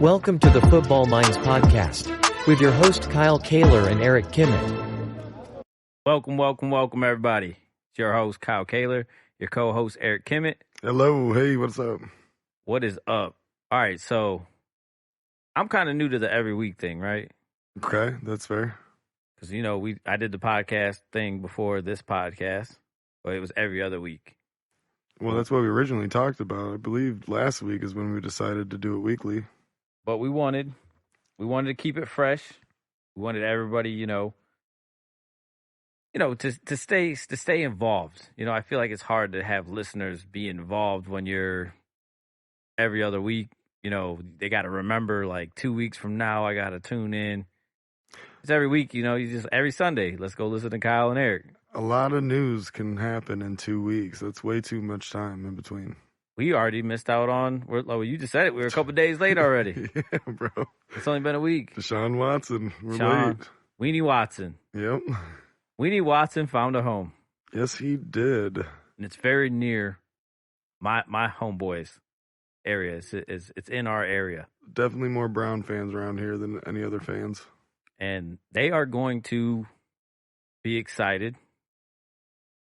Welcome to the Football Minds podcast with your host Kyle Kaler and Eric Kimmett. Welcome, everybody. It's your host Kyle Kaler, your co-host Eric Kimmett. Hello, hey, what's up? What is up? All right, so I'm kind of new to the every week thing, right? Okay, that's fair. Because I did the podcast thing before this podcast, but it was every other week. Well, that's what we originally talked about. I believe last week is when we decided to do it weekly. But we wanted to keep it fresh. We wanted everybody, to stay involved. I feel like it's hard to have listeners be involved when you're every other week. They got to remember like 2 weeks from now, I got to tune in. It's every week, you just every Sunday. Let's go listen to Kyle and Eric. A lot of news can happen in 2 weeks. That's way too much time in between. We already missed out on. You just said it. We were a couple days late already. Yeah, bro. It's only been a week. Deshaun Watson. We're late. Weenie Watson. Yep. Weenie Watson found a home. Yes, he did. And it's very near my homeboys area. It's in our area. Definitely more Brown fans around here than any other fans. And they are going to be excited.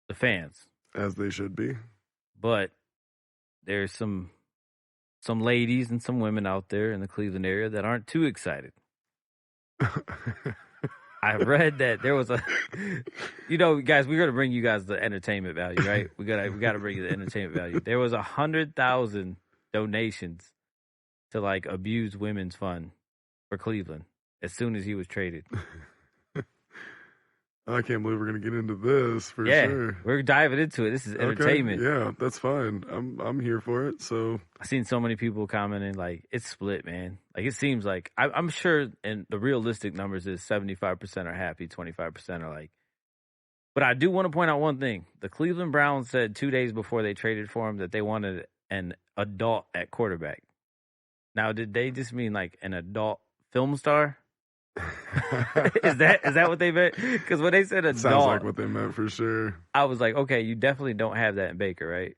The fans. As they should be. But there's some ladies and some women out there in the Cleveland area that aren't too excited. I read that there was guys, we're going to bring you guys the entertainment value, right? We got to bring you the entertainment value. There was 100,000 donations to like abused women's fund for Cleveland as soon as he was traded. I can't believe we're going to get into this for sure. Yeah, we're diving into it. This is entertainment. Okay, yeah, that's fine. I'm here for it. So I've seen so many people commenting like it's split, man. Like it seems like I'm sure, and the realistic numbers is 75% are happy, 25% are like. But I do want to point out one thing: the Cleveland Browns said 2 days before they traded for him that they wanted an adult at quarterback. Now, did they just mean like an adult film star? Is that what they meant? Because when they said adult, sounds like what they meant for sure. I was like, okay, you definitely don't have that in Baker, right?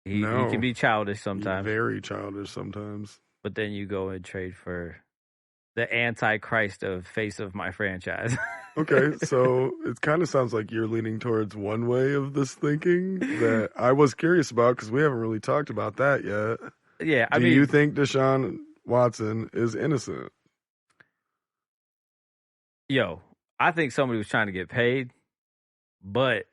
He can be childish sometimes, very childish sometimes. But then you go and trade for the antichrist of face of my franchise. Okay, so it kind of sounds like you're leaning towards one way of this thinking that I was curious about because we haven't really talked about that yet. Yeah, Do you think Deshaun Watson is innocent? Yo, I think somebody was trying to get paid, but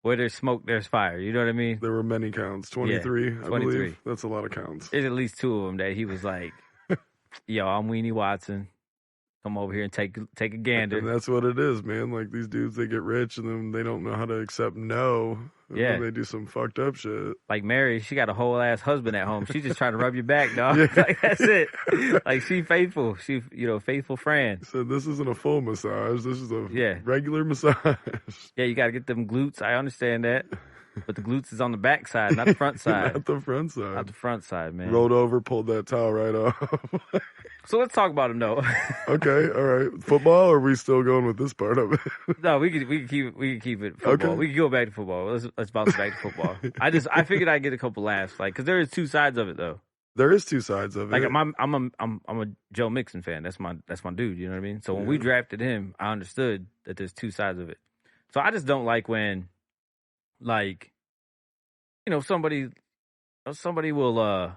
where there's smoke, there's fire. You know what I mean? There were many counts. 23, yeah, 23. I believe. That's a lot of counts. There's at least two of them that he was like, yo, I'm Weenie Watson. Come over here and take a gander. And that's what it is, man. Like these dudes, they get rich and then they don't know how to accept no. And then they do some fucked up shit. Like Mary, she got a whole ass husband at home. She's just trying to rub your back, dog. Yeah. Like that's it. Like she faithful. She faithful friend. So this isn't a full massage. This is a regular massage. Yeah, you got to get them glutes. I understand that. But the glutes is on the back side, not the front side. Not the front side. Not the front side, man. Rolled over, pulled that towel right off. So let's talk about him, though. Okay, all right. Football, or are we still going with this part of it? No, we can keep it football. Okay. We can go back to football. Let's bounce back to football. I figured I'd get a couple laughs, like, because there is two sides of it, though. There is two sides of it. Like I'm a Joe Mixon fan. That's my dude. You know what I mean? So when we drafted him, I understood that there's two sides of it. So I just don't like when, like, somebody will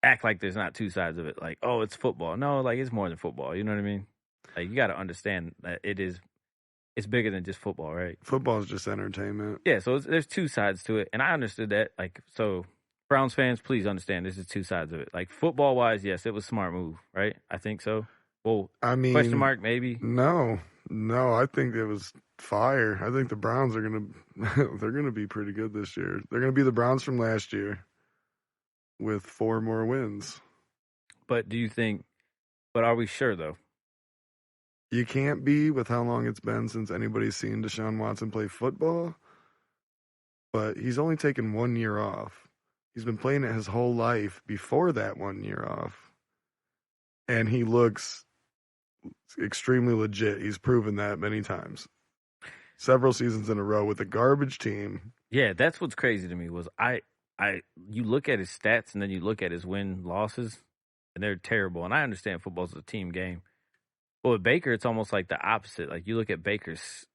act like there's not two sides of it. Like, oh, it's football. No, like it's more than football. You know what I mean? Like you got to understand that it's bigger than just football, right? Football is just entertainment. Yeah. So there's two sides to it, and I understood that. Like, so Browns fans, please understand this is two sides of it. Like football wise, yes, it was a smart move, right? I think so. Well, I mean, question mark maybe. No, I think it was fire. I think the Browns are they're gonna be pretty good this year. They're gonna be the Browns from last year with 4 more wins. But are we sure though? You can't be with how long it's been since anybody's seen Deshaun Watson play football. But he's only taken 1 year off. He's been playing it his whole life before that 1 year off. And he looks extremely legit. He's proven that many times. Several seasons in a row with a garbage team. Yeah, that's what's crazy to me was you look at his stats and then you look at his win losses. and they're terrible. And I understand football's a team game. But with Baker, it's almost like the opposite. Like you look at Baker's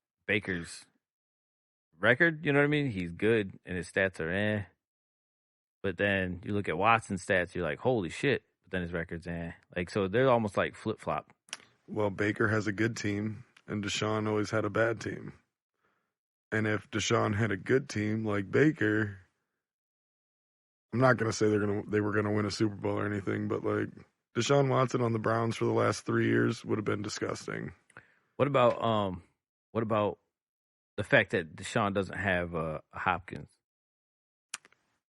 record, you know what I mean? He's good, and his stats are eh. But then you look at Watson's stats, you're like, holy shit. But then his record's eh. Like, so they're almost like flip-flop. Well, Baker has a good team, and Deshaun always had a bad team. And if Deshaun had a good team like Baker, I'm not going to say they were going to win a Super Bowl or anything, but like Deshaun Watson on the Browns for the last 3 years would have been disgusting. What about the fact that Deshaun doesn't have Hopkins?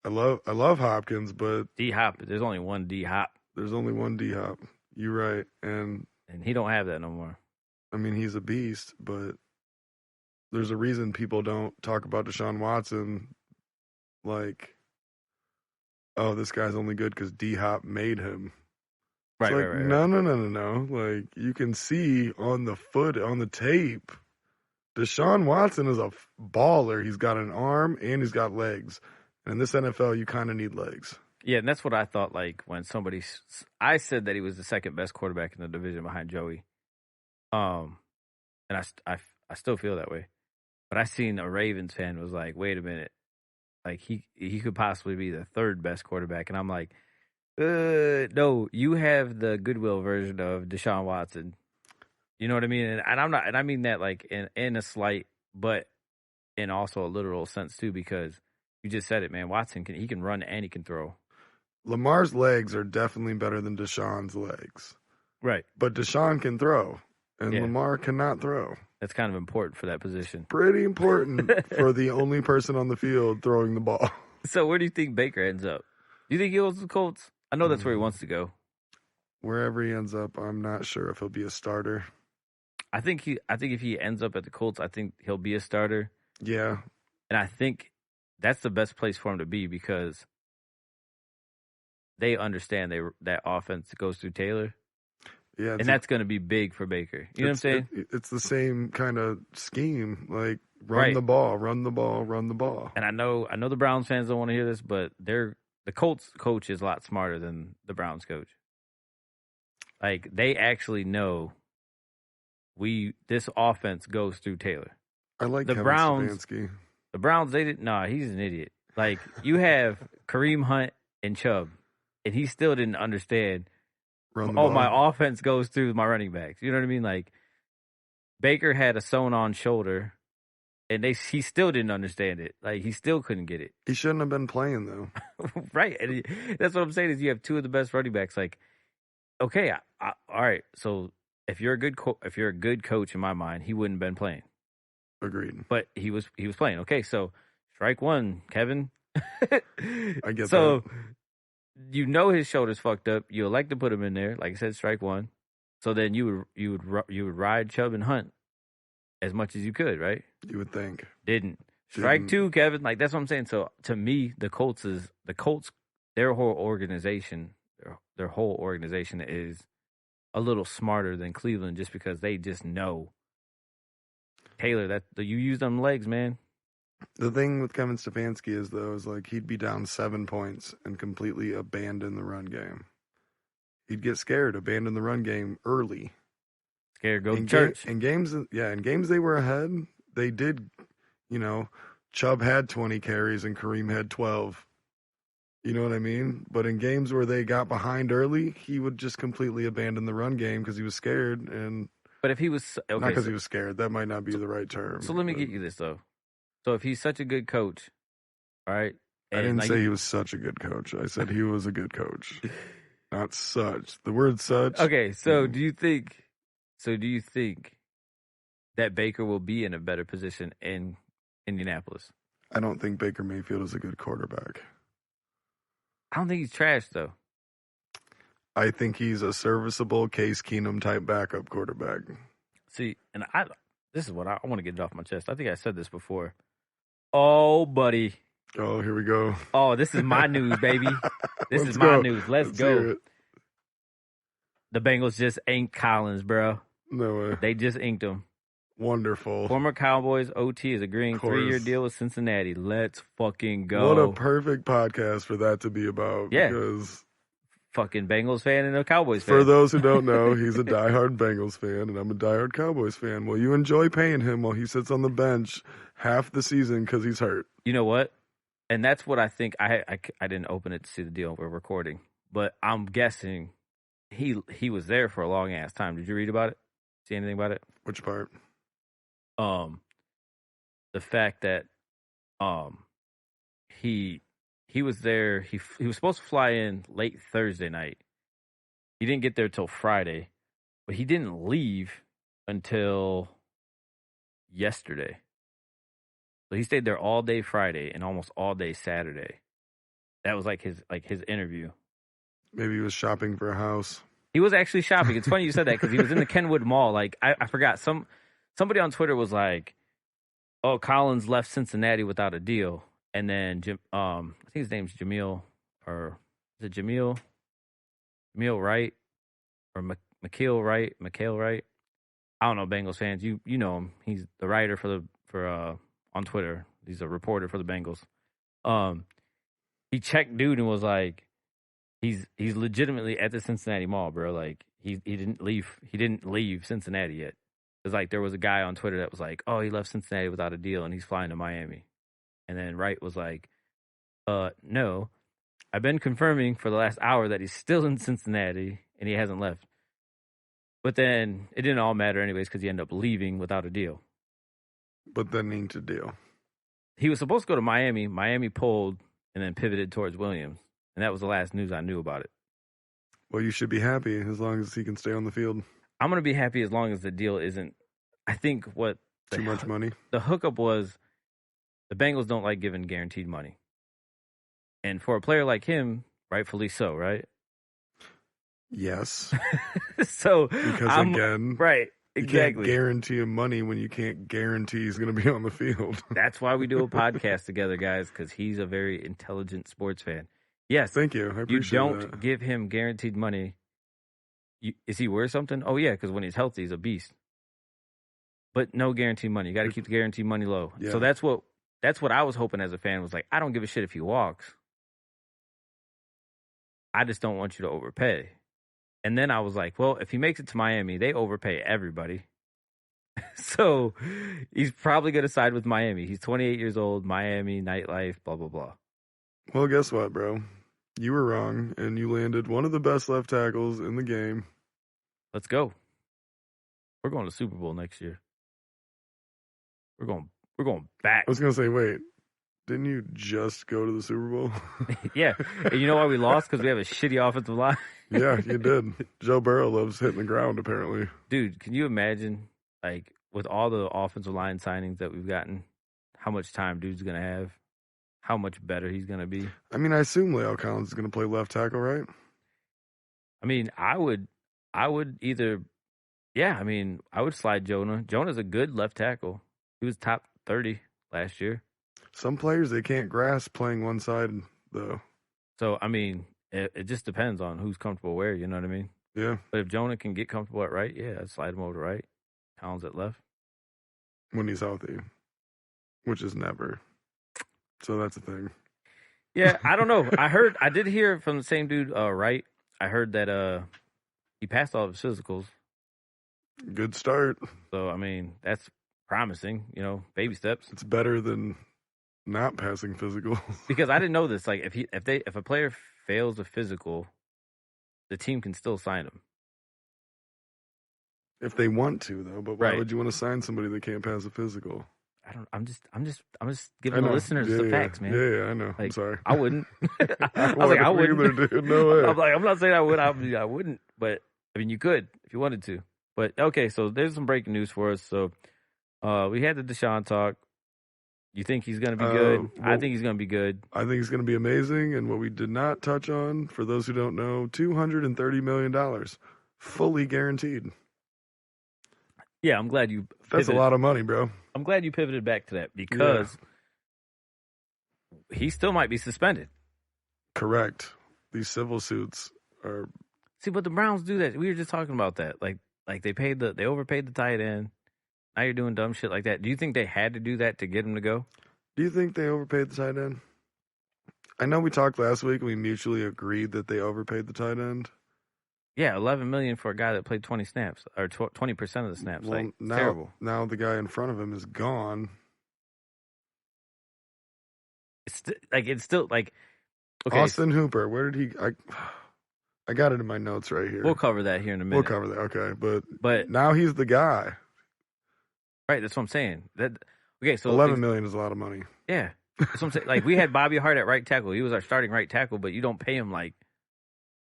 I love Hopkins, but D Hop, there's only one D Hop. There's only one D Hop. You're right, and he don't have that no more. I mean, he's a beast, but there's a reason people don't talk about Deshaun Watson like, oh, this guy's only good because D Hop made him. Right, like, right. No. Like, you can see on the tape, Deshaun Watson is a baller. He's got an arm and he's got legs. And in this NFL, you kind of need legs. Yeah, and that's what I thought, like, when I said that he was the second best quarterback in the division behind Joey. And I still feel that way. But I seen a Ravens fan was like, wait a minute. Like, he could possibly be the third best quarterback. And I'm like, no, you have the Goodwill version of Deshaun Watson. You know what I mean? And I'm not, and I mean that like in a slight, but in also a literal sense too, because you just said it, man. Watson he can run and he can throw. Lamar's legs are definitely better than Deshaun's legs. Right. But Deshaun can throw, and Yeah. Lamar cannot throw. That's kind of important for that position. Pretty important for the only person on the field throwing the ball. So where do you think Baker ends up? Do you think he goes to the Colts? I know that's where he wants to go. Wherever he ends up, I'm not sure if he'll be a starter. I think if he ends up at the Colts, I think he'll be a starter. Yeah. And I think that's the best place for him to be because they understand that offense goes through Taylor. Yeah. And that's going to be big for Baker. You know what I'm saying? It's the same kind of scheme. Like, run Right. the ball, run the ball, run the ball. And I know the Browns fans don't want to hear this, but the Colts coach is a lot smarter than the Browns coach. Like, they actually know this offense goes through Taylor. I like the Kevin Browns. Stefanski. The Browns, they didn't. Nah, he's an idiot. Like, you have Kareem Hunt and Chubb, and he still didn't understand. Run the ball. My offense goes through my running backs. You know what I mean? Like, Baker had a sewn-on shoulder, and he still didn't understand it. Like, he still couldn't get it. He shouldn't have been playing, though. Right. And that's what I'm saying is you have two of the best running backs. Like, okay, all right. So if you're a good coach in my mind, he wouldn't have been playing. Agreed. But he was playing. Okay, so strike one, Kevin. I get so, that. you know his shoulder's fucked up. You like to put him in there, like I said, strike one. So then you would ride Chubb and Hunt as much as you could, right? You would think. Didn't. Strike two, Kevin. Like, that's what I'm saying. So to me, the Colts, their whole organization is a little smarter than Cleveland just because they just know Taylor, that you use them legs, man. The thing with Kevin Stefanski is like he'd be down 7 points and completely abandon the run game. He'd get scared, abandon the run game early. Scared, go to church. In games they were ahead, they did, Chubb had 20 carries and Kareem had 12. You know what I mean? But in games where they got behind early, he would just completely abandon the run game because he was scared. And but if he was okay, not because he was scared, that might not be the right term. So let me get you this though. So if he's such a good coach, all right? I didn't say he was such a good coach. I said he was a good coach, not such. The word "such." Okay, so do you think that Baker will be in a better position in Indianapolis? I don't think Baker Mayfield is a good quarterback. I don't think he's trash though. I think he's a serviceable Case Keenum type backup quarterback. See, and this is what I want to get it off my chest. I think I said this before. Oh, buddy. Oh, here we go. Oh, this is my news, baby. This is my news. Let's go. The Bengals just inked Collins, bro. No way. They just inked him. Wonderful. Former Cowboys OT is agreeing 3-year deal with Cincinnati. Let's fucking go. What a perfect podcast for that to be about. Yeah. Because fucking Bengals fan and a Cowboys fan. For those who don't know, he's a diehard Bengals fan, and I'm a diehard Cowboys fan. Well, you enjoy paying him while he sits on the bench half the season because he's hurt. You know what? And that's what I think. I didn't open it to see the deal we're recording, but I'm guessing he was there for a long ass time. Did you read about it? See anything about it? Which part? The fact that he was there. He was supposed to fly in late Thursday night. He didn't get there till Friday, but he didn't leave until yesterday. So he stayed there all day Friday and almost all day Saturday. That was like his interview. Maybe he was shopping for a house. He was actually shopping. It's funny you said that because he was in the Kenwood Mall. Like I forgot. Somebody on Twitter was like, "Oh, Collins left Cincinnati without a deal," and then I think his name's Jameel, or is it Jameel Wright or McHale Wright? I don't know, Bengals fans. You know him. He's the writer for on Twitter. He's a reporter for the Bengals. He checked dude and was like, he's legitimately at the Cincinnati Mall, bro. Like he didn't leave Cincinnati yet. It's like there was a guy on Twitter that was like, oh, he left Cincinnati without a deal and he's flying to Miami. And then Wright was like, no, I've been confirming for the last hour that he's still in Cincinnati and he hasn't left. But then it didn't all matter anyways because he ended up leaving without a deal. But then inked a deal. He was supposed to go to Miami. Miami pulled and then pivoted towards Williams. And that was the last news I knew about it. Well, you should be happy as long as he can stay on the field. I'm going to be happy as long as the deal isn't, I think what... Too much money? The hookup was the Bengals don't like giving guaranteed money. And for a player like him, rightfully so, right? Yes. So because again, right, exactly. You can't guarantee him money when you can't guarantee he's going to be on the field. That's why we do a podcast together, guys, because he's a very intelligent sports fan. Yes. Thank you. I appreciate You don't that. give him guaranteed money. Is he worth something? Oh, yeah, because when he's healthy, he's a beast. But no guaranteed money. You got to keep the guaranteed money low. Yeah. So that's what I was hoping as a fan was like, I don't give a shit if he walks. I just don't want you to overpay. And then I was like, well, if he makes it to Miami, they overpay everybody. So he's probably going to side with Miami. He's 28 years old, Miami, nightlife, blah, blah, blah. Well, guess what, bro? You were wrong, and you landed one of the best left tackles in the game. Let's go. We're going to Super Bowl next year. We're going back. I was going to say, wait, didn't you just go to the Super Bowl? Yeah. And you know why we lost? Because we have a shitty offensive line. Yeah, you did. Joe Burrow loves hitting the ground, apparently. Dude, can you imagine, like, with all the offensive line signings that we've gotten, how much time dude's going to have? How much better he's going to be? I mean, I assume La'el Collins is going to play left tackle, right? I mean, I would either, yeah, I mean, I would slide Jonah. Jonah's a good left tackle. He was top 30 last year. Some players, they can't grasp playing one side, though. So, I mean, it just depends on who's comfortable where, you know what I mean? Yeah. But if Jonah can get comfortable at right, yeah, I'd slide him over to right. Collins at left. When he's healthy, which is never. So that's the thing. Yeah, I don't know. I did hear from the same dude, Wright. I heard that he passed all of his physicals. Good start. So, I mean, that's promising, baby steps. It's better than not passing physicals. Because I didn't know this. Like, if a player fails a physical, the team can still sign him. If they want to, though. But why Right. would you want to sign somebody that can't pass a physical? I'm just giving the listeners the facts, man. Yeah, I know. I'm Like, sorry. I wouldn't. I was like, I wouldn't. Either, dude. No way. I'm not saying I would. I wouldn't. But I mean, you could if you wanted to. But okay, so there's some breaking news for us. So we had the Deshaun talk. You think he's going to be good? Well, I think he's going to be good. I think he's going to be amazing. And what we did not touch on, for those who don't know, $230 million, fully guaranteed. Yeah, I'm glad you. That's a lot of money, bro. I'm glad you pivoted back to that because he still might be suspended. Correct. These civil suits are. See, but the Browns do that. We were just talking about that. Like they overpaid the tight end. Now you're doing dumb shit like that. Do you think they had to do that to get him to go? Do you think they overpaid the tight end? I know we talked last week and we mutually agreed that they overpaid the tight end. Yeah, $11 million for a guy that played 20 snaps or 20% of the snaps. Well, Like, it's now, terrible. now the guy in front of him is gone. It's still like okay. Austin Hooper, where did he? I got it in my notes right here. We'll cover that here in a minute. We'll cover that. Okay, But now he's the guy. right, that's what I'm saying. Okay, so $11 million is a lot of money. Yeah, that's what I'm saying. Like we had Bobby Hart at right tackle. He was our starting right tackle, but you don't pay him like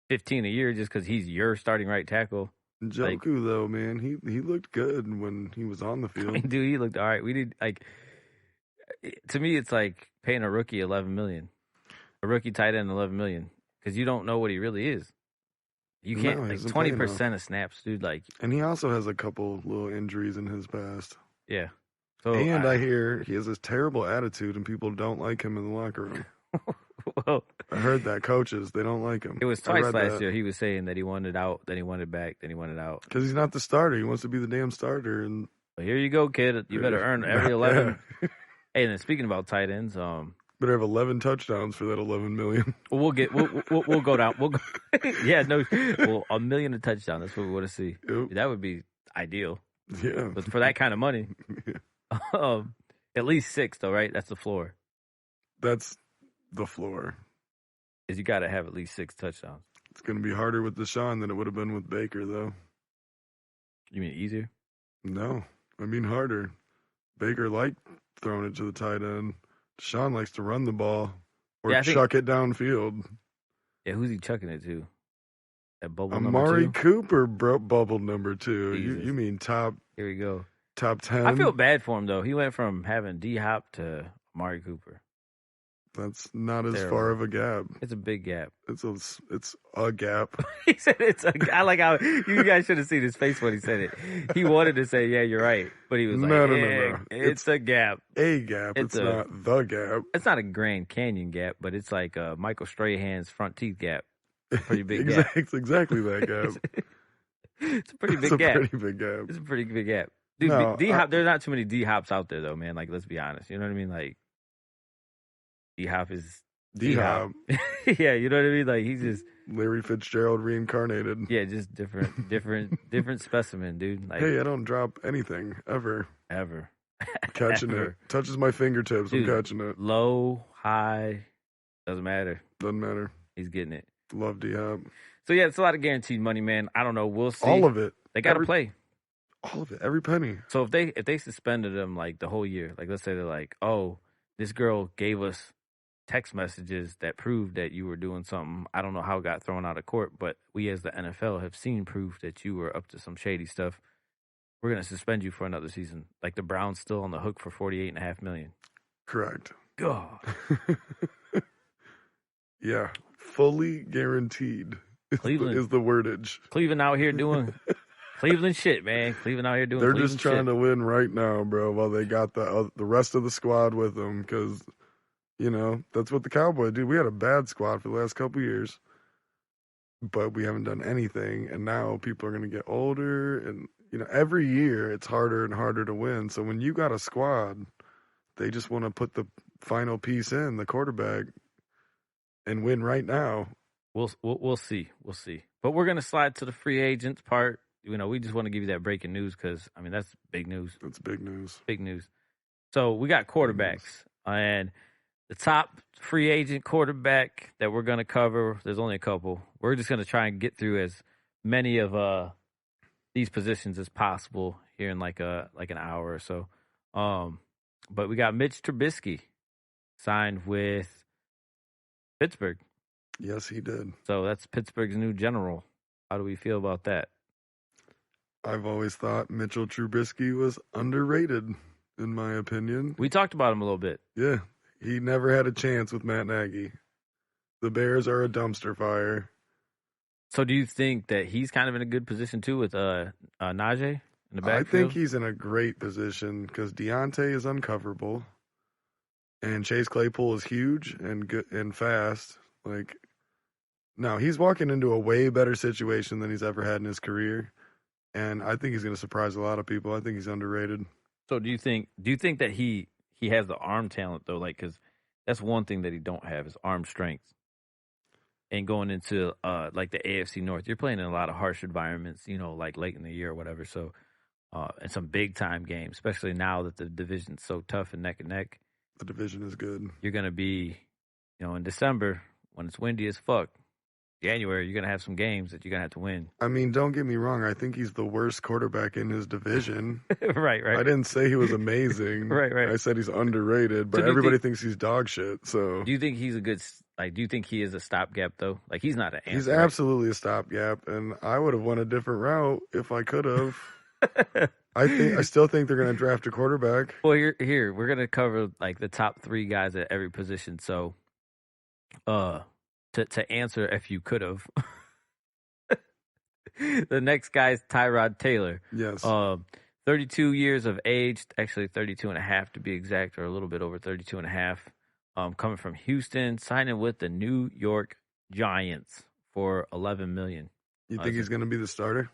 15 a year just because he's your starting right tackle. Njoku, though, man, he looked good when he was on the I field. mean, dude, he looked all right. We did like to me, it's like paying a rookie $11 million, a rookie tight end $11 million because you don't know what he really is. You can't No, he like doesn't play 20% of snaps, dude. Like, And he also has a couple little injuries in his past. yeah. So And I hear he has this terrible attitude and people don't like him in the locker room. well, I heard that coaches, they don't like him. it was twice last year. He was saying that he wanted out, then he wanted back, then he wanted out. Because he's not the starter. He wants to be the damn starter. And Well, here you go, kid. You better earn every 11. Hey, and then speaking about tight ends, better have 11 touchdowns for that 11 million. we'll go down. We'll go, yeah, no, well, $1 million a touchdown. That's what we want to see. Yep. That would be ideal. Yeah. But for that kind of money, at least 6 though, right? That's the floor. That's the floor. Is you got to have at least 6 touchdowns. It's going to be harder with Deshaun than it would have been with Baker, though. You mean easier? No, I mean harder. Baker liked throwing it to the tight end. Deshaun likes to run the ball or Yeah, I think- chuck it downfield. Yeah, who's he chucking it to? That bubble Amari number 2? Cooper bubble number 2. Jesus. You mean top Here we go. 10? I feel bad for him though. He went from having D Hop to Amari Cooper. That's not as Terrible. far of a gap. It's a big gap. It's a gap. He said it's a. I like how you guys should have seen his face when he said it. He wanted to say, "Yeah, you're right," but he was like, No. It's a gap. A gap. It's It's not the gap. It's not a Grand Canyon gap, but it's like a Michael Strahan's front teeth gap. Pretty big gap. It's exactly that gap. It's a pretty big It's a gap. pretty big gap. It's a pretty big gap. Dude, No, D Hop. There's not too many D Hops out there though, man. Like, let's be honest. You know what I mean? Like, D Hop is D-Hop, yeah, you know what I mean? Like, he's just Larry Fitzgerald reincarnated. just different specimen, dude. Like, Hey, I don't drop anything ever. ever. Catching Ever. it. Touches my fingertips. Dude. I'm catching it. Low, high, doesn't matter. Doesn't matter. He's getting it. Love D-Hop. So yeah, it's a lot of guaranteed money, man. I don't know. We'll see. All of it. They got to Every- play. All of it. Every penny. So if they suspended him like the whole year, like let's say they're like, oh, this girl gave us text messages that proved that you were doing something. I don't know how it got thrown out of court, but we as the NFL have seen proof that you were up to some shady stuff. We're gonna suspend you for another season. Like the Browns still on the hook for $48.5 million. Correct. God, Yeah. Fully guaranteed Cleveland. is the wordage. Cleveland out here doing Cleveland shit, man. Cleveland out here doing. They're Cleveland just trying shit. to win right now, bro, while they got the rest of the squad with them because, you know, that's what the Cowboys do. We had a bad squad for the last couple years, but we haven't done anything. And now people are going to get older. And, you know, every year it's harder and harder to win. So when you got a squad, they just want to put the final piece in, the quarterback, and win right now. We'll see. We'll see. But we're gonna slide to the free agents part. You know, we just want to give you that breaking news because I mean that's big news. That's big news. Big news. So we got quarterbacks, and the top free agent quarterback that we're gonna cover. There's only a couple. We're just gonna try and get through as many of these positions as possible here in like an hour or so. But we got Mitch Trubisky signed with Pittsburgh. Yes, he did. So that's Pittsburgh's new general. How do we feel about that? I've always thought Mitchell Trubisky was underrated, in my opinion. We talked about him a little bit. Yeah, he never had a chance with Matt Nagy. The Bears are a dumpster fire. So do you think that he's kind of in a good position too with Najee in the I backfield? think he's in a great position because Deontay is uncoverable, and Chase Claypool is huge and good and fast. Like, no, he's walking into a way better situation than he's ever had in his career, and I think he's going to surprise a lot of people. I think he's underrated. So do you think that he has the arm talent though? Like, because That's one thing that he don't have is arm strength. And going into like the AFC North, you're playing in a lot of harsh environments, like late in the year or whatever. So, and some big time games, especially now that the division's so tough and neck. The division is good. You're going to be, in December when it's windy as fuck. January, you're going to have some games that you're going to have to win. I mean, don't get me wrong. I think he's the worst quarterback in his division. Right. I didn't say he was amazing. Right. I said he's underrated, but So everybody thinks he's dog shit. So do you think he's a good, do you think he is a stopgap though? Like he's not an answer. he's absolutely a stopgap, and I would have won a different route if I could have. I still think they're going to draft a quarterback. Well, here we're going to cover like the top 3 guys at every position. So, to answer if you could have, the next guy is Tyrod Taylor. Yes. 32 years of age, actually 32 and a half to be exact, or a little bit over 32 and a half. Coming from Houston, signing with the New York Giants for $11 million. You think he's going to be the starter?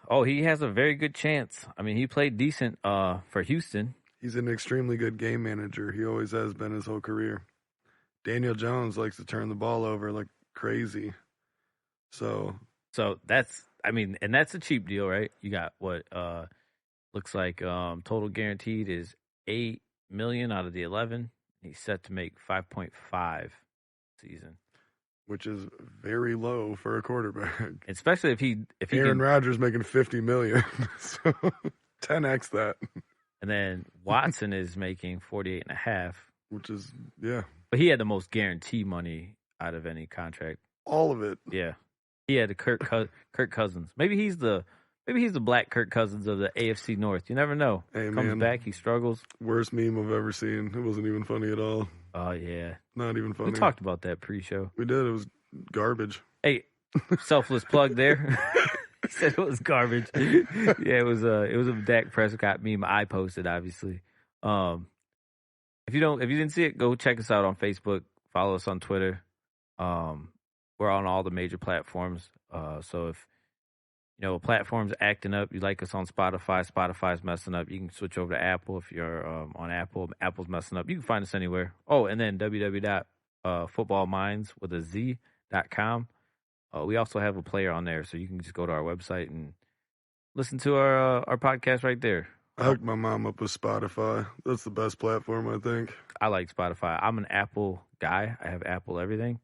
Oh, he has a very good chance. I mean, he played decent for Houston. He's an extremely good game manager. He always has been his whole career. Daniel Jones likes to turn the ball over like crazy. So that's, and that's a cheap deal, right? You got what looks like total guaranteed is $8 million out of the 11. He's set to make 5.5 season, which is very low for a quarterback. Especially if he Aaron Rodgers making $50 million, so 10x that. And then Watson is making 48.5, which is yeah. But he had the most guarantee money out of any contract. All of it. Yeah, he had the Kirk Cousins. Maybe he's the black Kirk Cousins of the AFC North. You never know. Hey, Comes back, he struggles. Worst meme I've ever seen. It wasn't even funny at all. Oh yeah, not even funny. We talked about that pre-show. We did. It was garbage. Hey, selfless plug there. He said it was garbage. Yeah, it was a Dak Prescott meme I posted, obviously. If you didn't see it, go check us out on Facebook. Follow us on Twitter. We're on all the major platforms. So if a platform's acting up, you like us on Spotify. Spotify's messing up. You can switch over to Apple if you're on Apple. Apple's messing up. You can find us anywhere. Oh, and then www.footballminds.com. We also have a player on there, so you can just go to our website and listen to our podcast right there. I hooked my mom up with Spotify. That's the best platform, I think. I like Spotify. I'm an Apple guy. I have Apple everything,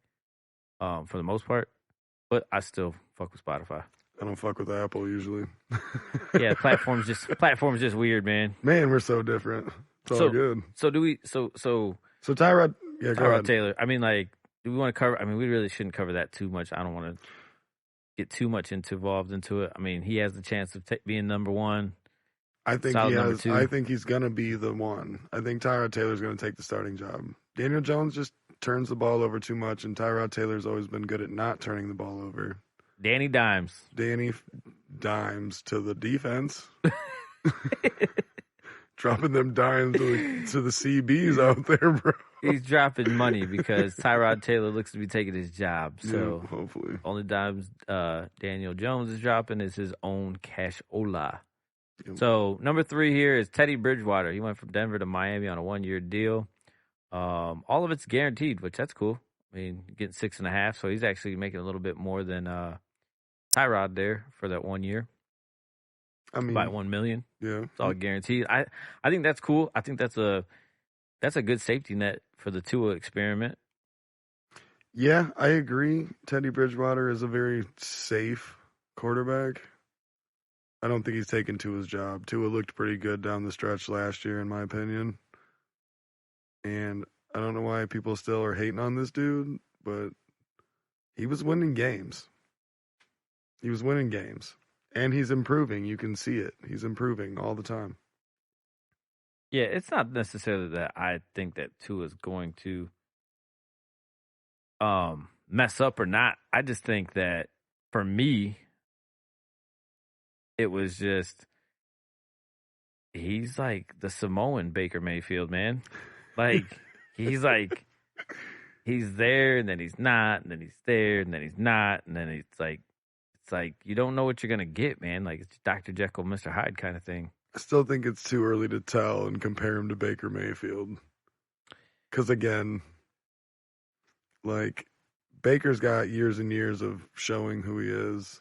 for the most part, but I still fuck with Spotify. I don't fuck with Apple usually. Yeah, platform's just weird, man. Man, we're so different. It's all good. So do we? So Tyrod. Yeah, go ahead. Taylor. I mean, like, do we want to cover? I mean, we really shouldn't cover that too much. I don't want to get too much involved into it. I mean, he has the chance of being number one. I think he has. I think he's gonna be the one. I think Tyrod Taylor's gonna take the starting job. Daniel Jones just turns the ball over too much, and Tyrod Taylor's always been good at not turning the ball over. Danny Dimes to the defense. Dropping them dimes to the CBs out there, bro. He's dropping money because Tyrod Taylor looks to be taking his job. So yeah, hopefully. Only dimes Daniel Jones is dropping is his own cashola. Yep. So number 3 here is Teddy Bridgewater. He went from Denver to Miami on a 1-year deal. All of it's guaranteed, which that's cool. I mean, getting 6.5, so he's actually making a little bit more than Tyrod there for that 1 year. I mean, by $1 million. Yeah, it's all guaranteed. I think that's cool. I think that's a good safety net for the Tua experiment. Yeah, I agree. Teddy Bridgewater is a very safe quarterback. I don't think he's taken Tua's job. Tua looked pretty good down the stretch last year, in my opinion. And I don't know why people still are hating on this dude, but he was winning games. And he's improving. You can see it. He's improving all the time. Yeah, it's not necessarily that I think that Tua is going to mess up or not. I just think that for me, it was just he's like the Samoan Baker Mayfield, man. Like he's there and then he's not, and then he's there and then he's not, and then it's like you don't know what you're gonna get, man. Like it's Dr. Jekyll, Mr. Hyde kind of thing. I still think it's too early to tell and compare him to Baker Mayfield. because again, like Baker's got years and years of showing who he is.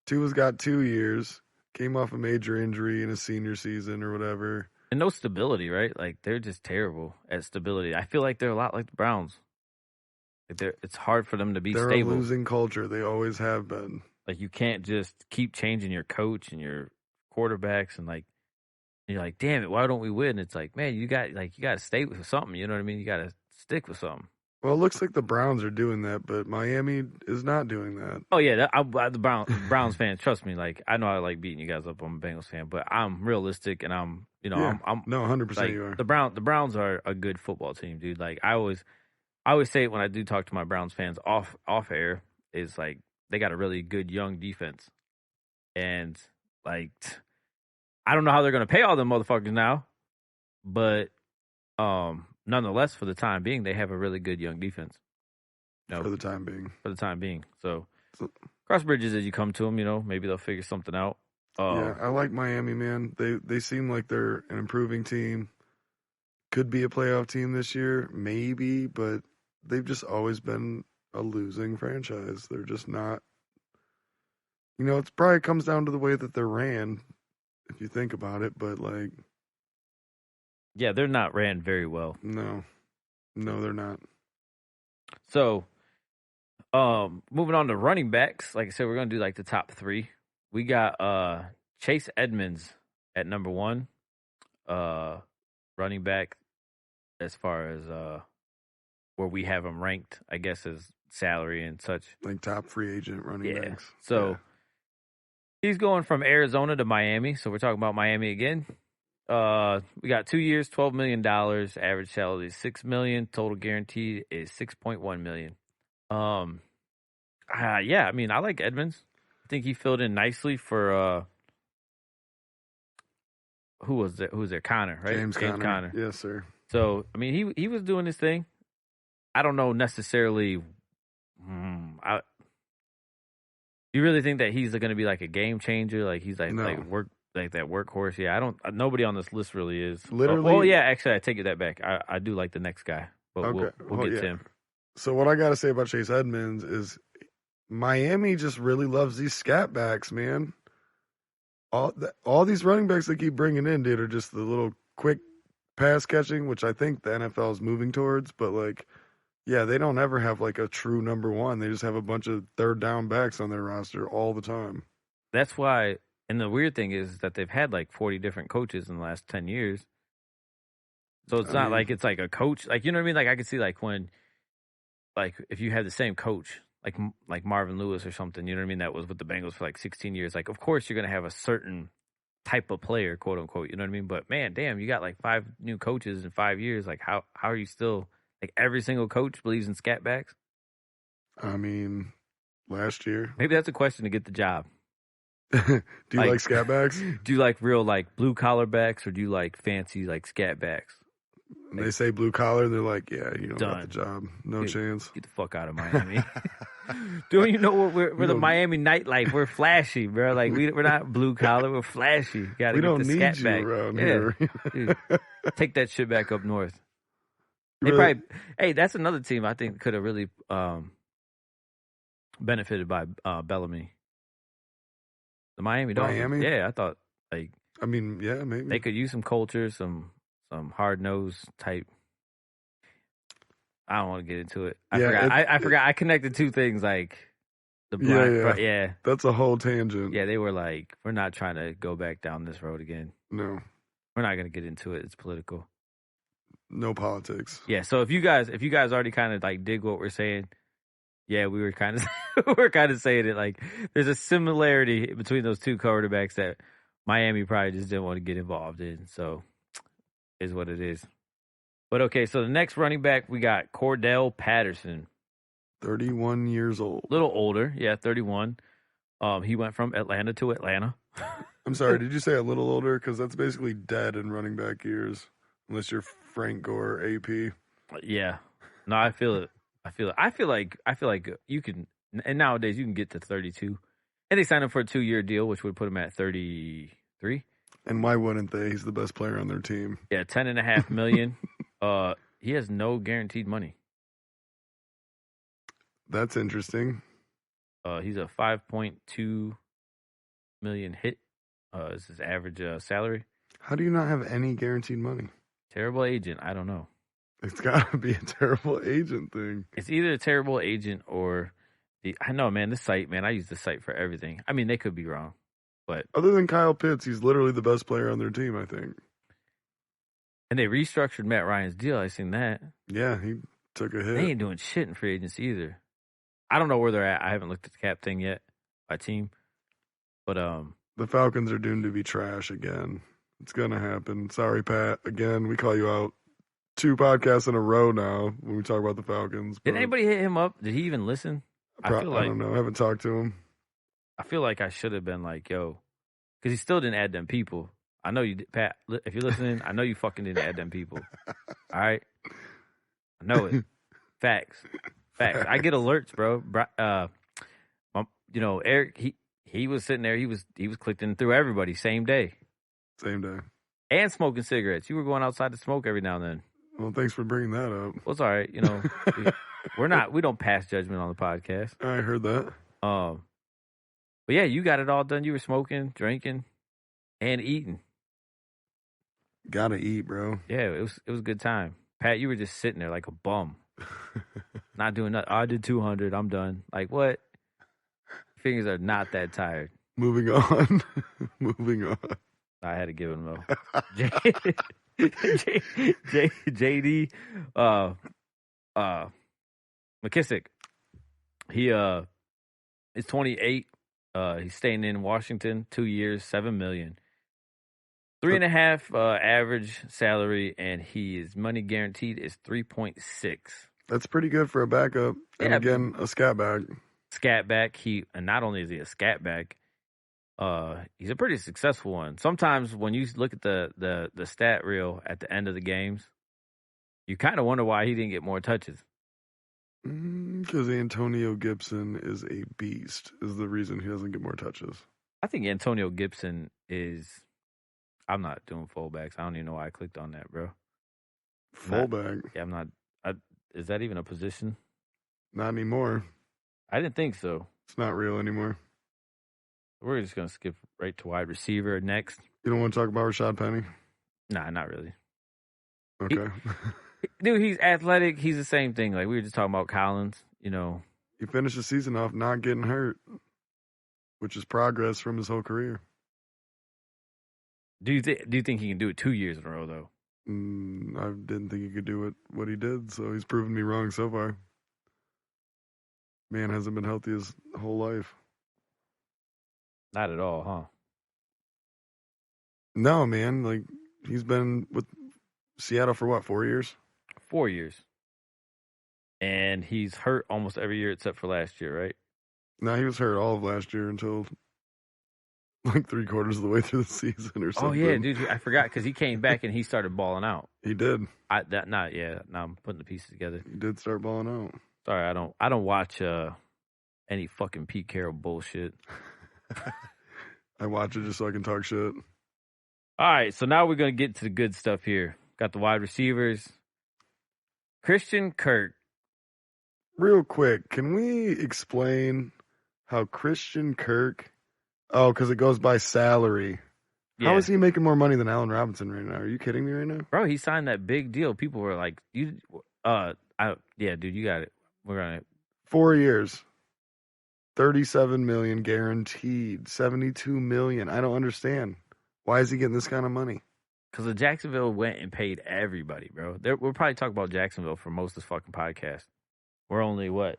Tua's got 2 years, came off a major injury in his senior season or whatever. And no stability, right? Like, they're just terrible at stability. I feel like they're a lot like the Browns. Like it's hard for them to be They're stable. a losing culture. They always have been. Like, you can't just keep changing your coach and your quarterbacks, and like, you're like, damn it, why don't we win? It's like, man, you got to stay with something. You know what I mean? You got to stick with something. Well, it looks like the Browns are doing that, but Miami is not doing that. Oh yeah, the Browns fans, trust me. Like, I know I like beating you guys up. I'm a Bengals fan, but I'm realistic, and I'm I'm no 100%. like, You are. the Browns are a good football team, dude. Like, I always say it when I do talk to my Browns fans off air, is like, they got a really good young defense, and like, I don't know how they're gonna pay all them motherfuckers now, but nonetheless, for the time being, they have a really good young defense. For the time being. So cross bridges as you come to them. Maybe they'll figure something out. Yeah, I like Miami, man. They seem like they're an improving team. Could be a playoff team this year, maybe, but they've just always been a losing franchise. They're just not. It probably comes down to the way that they're ran, if you think about it. But like, yeah, they're not ran very well. No, they're not. So, moving on to running backs. Like I said, we're gonna do like the top 3. We got Chase Edmonds at number 1, running back, as far as where we have him ranked, I guess, as salary and such. Like top free agent running backs. So he's going from Arizona to Miami. So we're talking about Miami again. We got 2 years, $12 million. Average salary is $6 million. Total guarantee is $6.1 million. Yeah, I mean, I like Edmonds. I think he filled in nicely for who was there? Connor, right? James Conner. Yes, sir. So I mean, he was doing his thing. I don't know necessarily. Do you really think that he's going to be like a game changer? Like, he's like that workhorse? Yeah, I don't. Nobody on this list really is. Literally. Well, yeah. Actually, I take it that back. I do like the next guy, but okay. we'll get to him. So what I got to say about Chase Edmonds is Miami just really loves these scat backs, man. All these running backs they keep bringing in, dude, are just the little quick pass catching, which I think the NFL is moving towards. But like, yeah, they don't ever have like a true number one. They just have a bunch of third down backs on their roster all the time. That's why. And the weird thing is that they've had like 40 different coaches in the last 10 years. So it's not like it's like a coach. Like, you know what I mean? Like, I could see like when, like, if you had the same coach, like Marvin Lewis or something, you know what I mean? That was with the Bengals for like 16 years. Like, of course you're going to have a certain type of player, quote unquote, you know what I mean? But man, damn, you got like 5 new coaches in 5 years. Like, how are you still, like, every single coach believes in scat backs? I mean, last year. Maybe that's a question to get the job. Do you like scat backs? Do you like real like blue collar backs, or do you like fancy like scat backs? When they say blue collar, they're like, yeah, you don't Done. got the job. No chance. Get the fuck out of Miami. Don't you know what we're the Miami nightlife? We're flashy, bro. Like, we're not blue collar. We're flashy. We don't the need scat you back. around here. Dude, take that shit back up north. Really? Hey, that's another team I think could have really benefited by Bellamy. The Miami Dolphins. Miami? Yeah, I thought, like, I mean, yeah, maybe. they could use some culture, some hard-nosed type. I don't want to get into it. I forgot. I connected 2 things, like the black. Yeah. That's a whole tangent. Yeah, they were like, we're not trying to go back down this road again. No. We're not going to get into it. It's political. No politics. Yeah, so if you guys already kind of like dig what we're saying, yeah, we were kind of saying it, like, there's a similarity between those 2 quarterbacks that Miami probably just didn't want to get involved in. So, is what it is. But okay, so the next running back, we got Cordell Patterson. 31 years old. Little older, yeah, 31. He went from Atlanta to Atlanta. I'm sorry, did you say a little older? Because that's basically dead in running back years, unless you're Frank Gore, AP. Yeah, no, I feel it. I feel like you can, and nowadays you can get to 32, and they signed him for a 2-year deal, which would put him at 33. And why wouldn't they? He's the best player on their team. Yeah, $10.5 million. he has no guaranteed money. That's interesting. He's a 5.2 million hit. Is his average salary. How do you not have any guaranteed money? Terrible agent. I don't know. It's got to be a terrible agent thing. It's either a terrible agent or I know, man, this site, man, I use the site for everything. I mean, they could be wrong, but. Other than Kyle Pitts, he's literally the best player on their team, I think. And they restructured Matt Ryan's deal. I seen that. Yeah, he took a hit. They ain't doing shit in free agency either. I don't know where they're at. I haven't looked at the cap thing yet, my team. But the Falcons are doomed to be trash again. It's gonna happen. Sorry, Pat. Again, we call you out 2 podcasts in a row now when we talk about the Falcons. Did anybody hit him up? Did he even listen? I don't know. I haven't talked to him. I feel like I should have been like, yo, because he still didn't add them people. I know you did, Pat. If you're listening, I know you fucking didn't add them people. All right, I know it. Facts. I get alerts, bro. You know, Eric. He was sitting there. He was clicking through everybody same day. Same day. And smoking cigarettes. You were going outside to smoke every now and then. Well, thanks for bringing that up. Well, it's all right. You know, we don't pass judgment on the podcast. I heard that. But yeah, you got it all done. You were smoking, drinking, and eating. Gotta eat, bro. Yeah, it was a good time. Pat, you were just sitting there like a bum. Not doing nothing. Oh, I did 200. I'm done. Like, what? Fingers are not that tired. Moving on. Moving on. I had to give him though. JD McKissick. He is 28. He's staying in Washington, 2 years, $7 million. 3.5 average salary, and his money guaranteed is 3.6. That's pretty good for a backup. And Yeah, again, a scat back. Scat back. And not only is he a scat back, he's a pretty successful one. Sometimes when you look at the stat reel at the end of the games, you kind of wonder why he didn't get more touches. Because Antonio Gibson is a beast is the reason he doesn't get more touches. I think Antonio Gibson is. I'm not doing fullbacks. I don't even know why I clicked on that, bro. Fullback? Yeah, I'm not. Is that even a position? Not anymore. I didn't think so. It's not real anymore. We're just going to skip right to wide receiver next. You don't want to talk about Rashad Penny? Nah, not really. Okay. Dude, he's athletic. He's the same thing. Like, we were just talking about Collins, you know. He finished the season off not getting hurt, which is progress from his whole career. Do you think he can do it 2 years in a row, though? I didn't think he could do what he did, so he's proven me wrong so far. Man hasn't been healthy his whole life. Not at all, huh? No, man. Like, he's been with Seattle for what, 4 years? 4 years. And he's hurt almost every year except for last year, right? No, he was hurt all of last year until like 3/4 of the way through the season or something. Oh, yeah, dude. I forgot because he came back and he started balling out. He did. Now I'm putting the pieces together. He did start balling out. Sorry, I don't watch any fucking Pete Carroll bullshit. I watch it just so I can talk shit. All right, so now we're going to get to the good stuff here. Got the wide receivers. Christian Kirk. Real quick, can we explain how Christian Kirk... Oh, because it goes by salary. Yeah. How is he making more money than Allen Robinson right now? Are you kidding me right now? Bro, he signed that big deal. People were like, dude, you got it. We're going to... 4 years. $37 million guaranteed. $72 million. I don't understand. Why is he getting this kind of money? Because the Jacksonville went and paid everybody, bro. We'll probably talk about Jacksonville for most of this fucking podcast. We're only, We're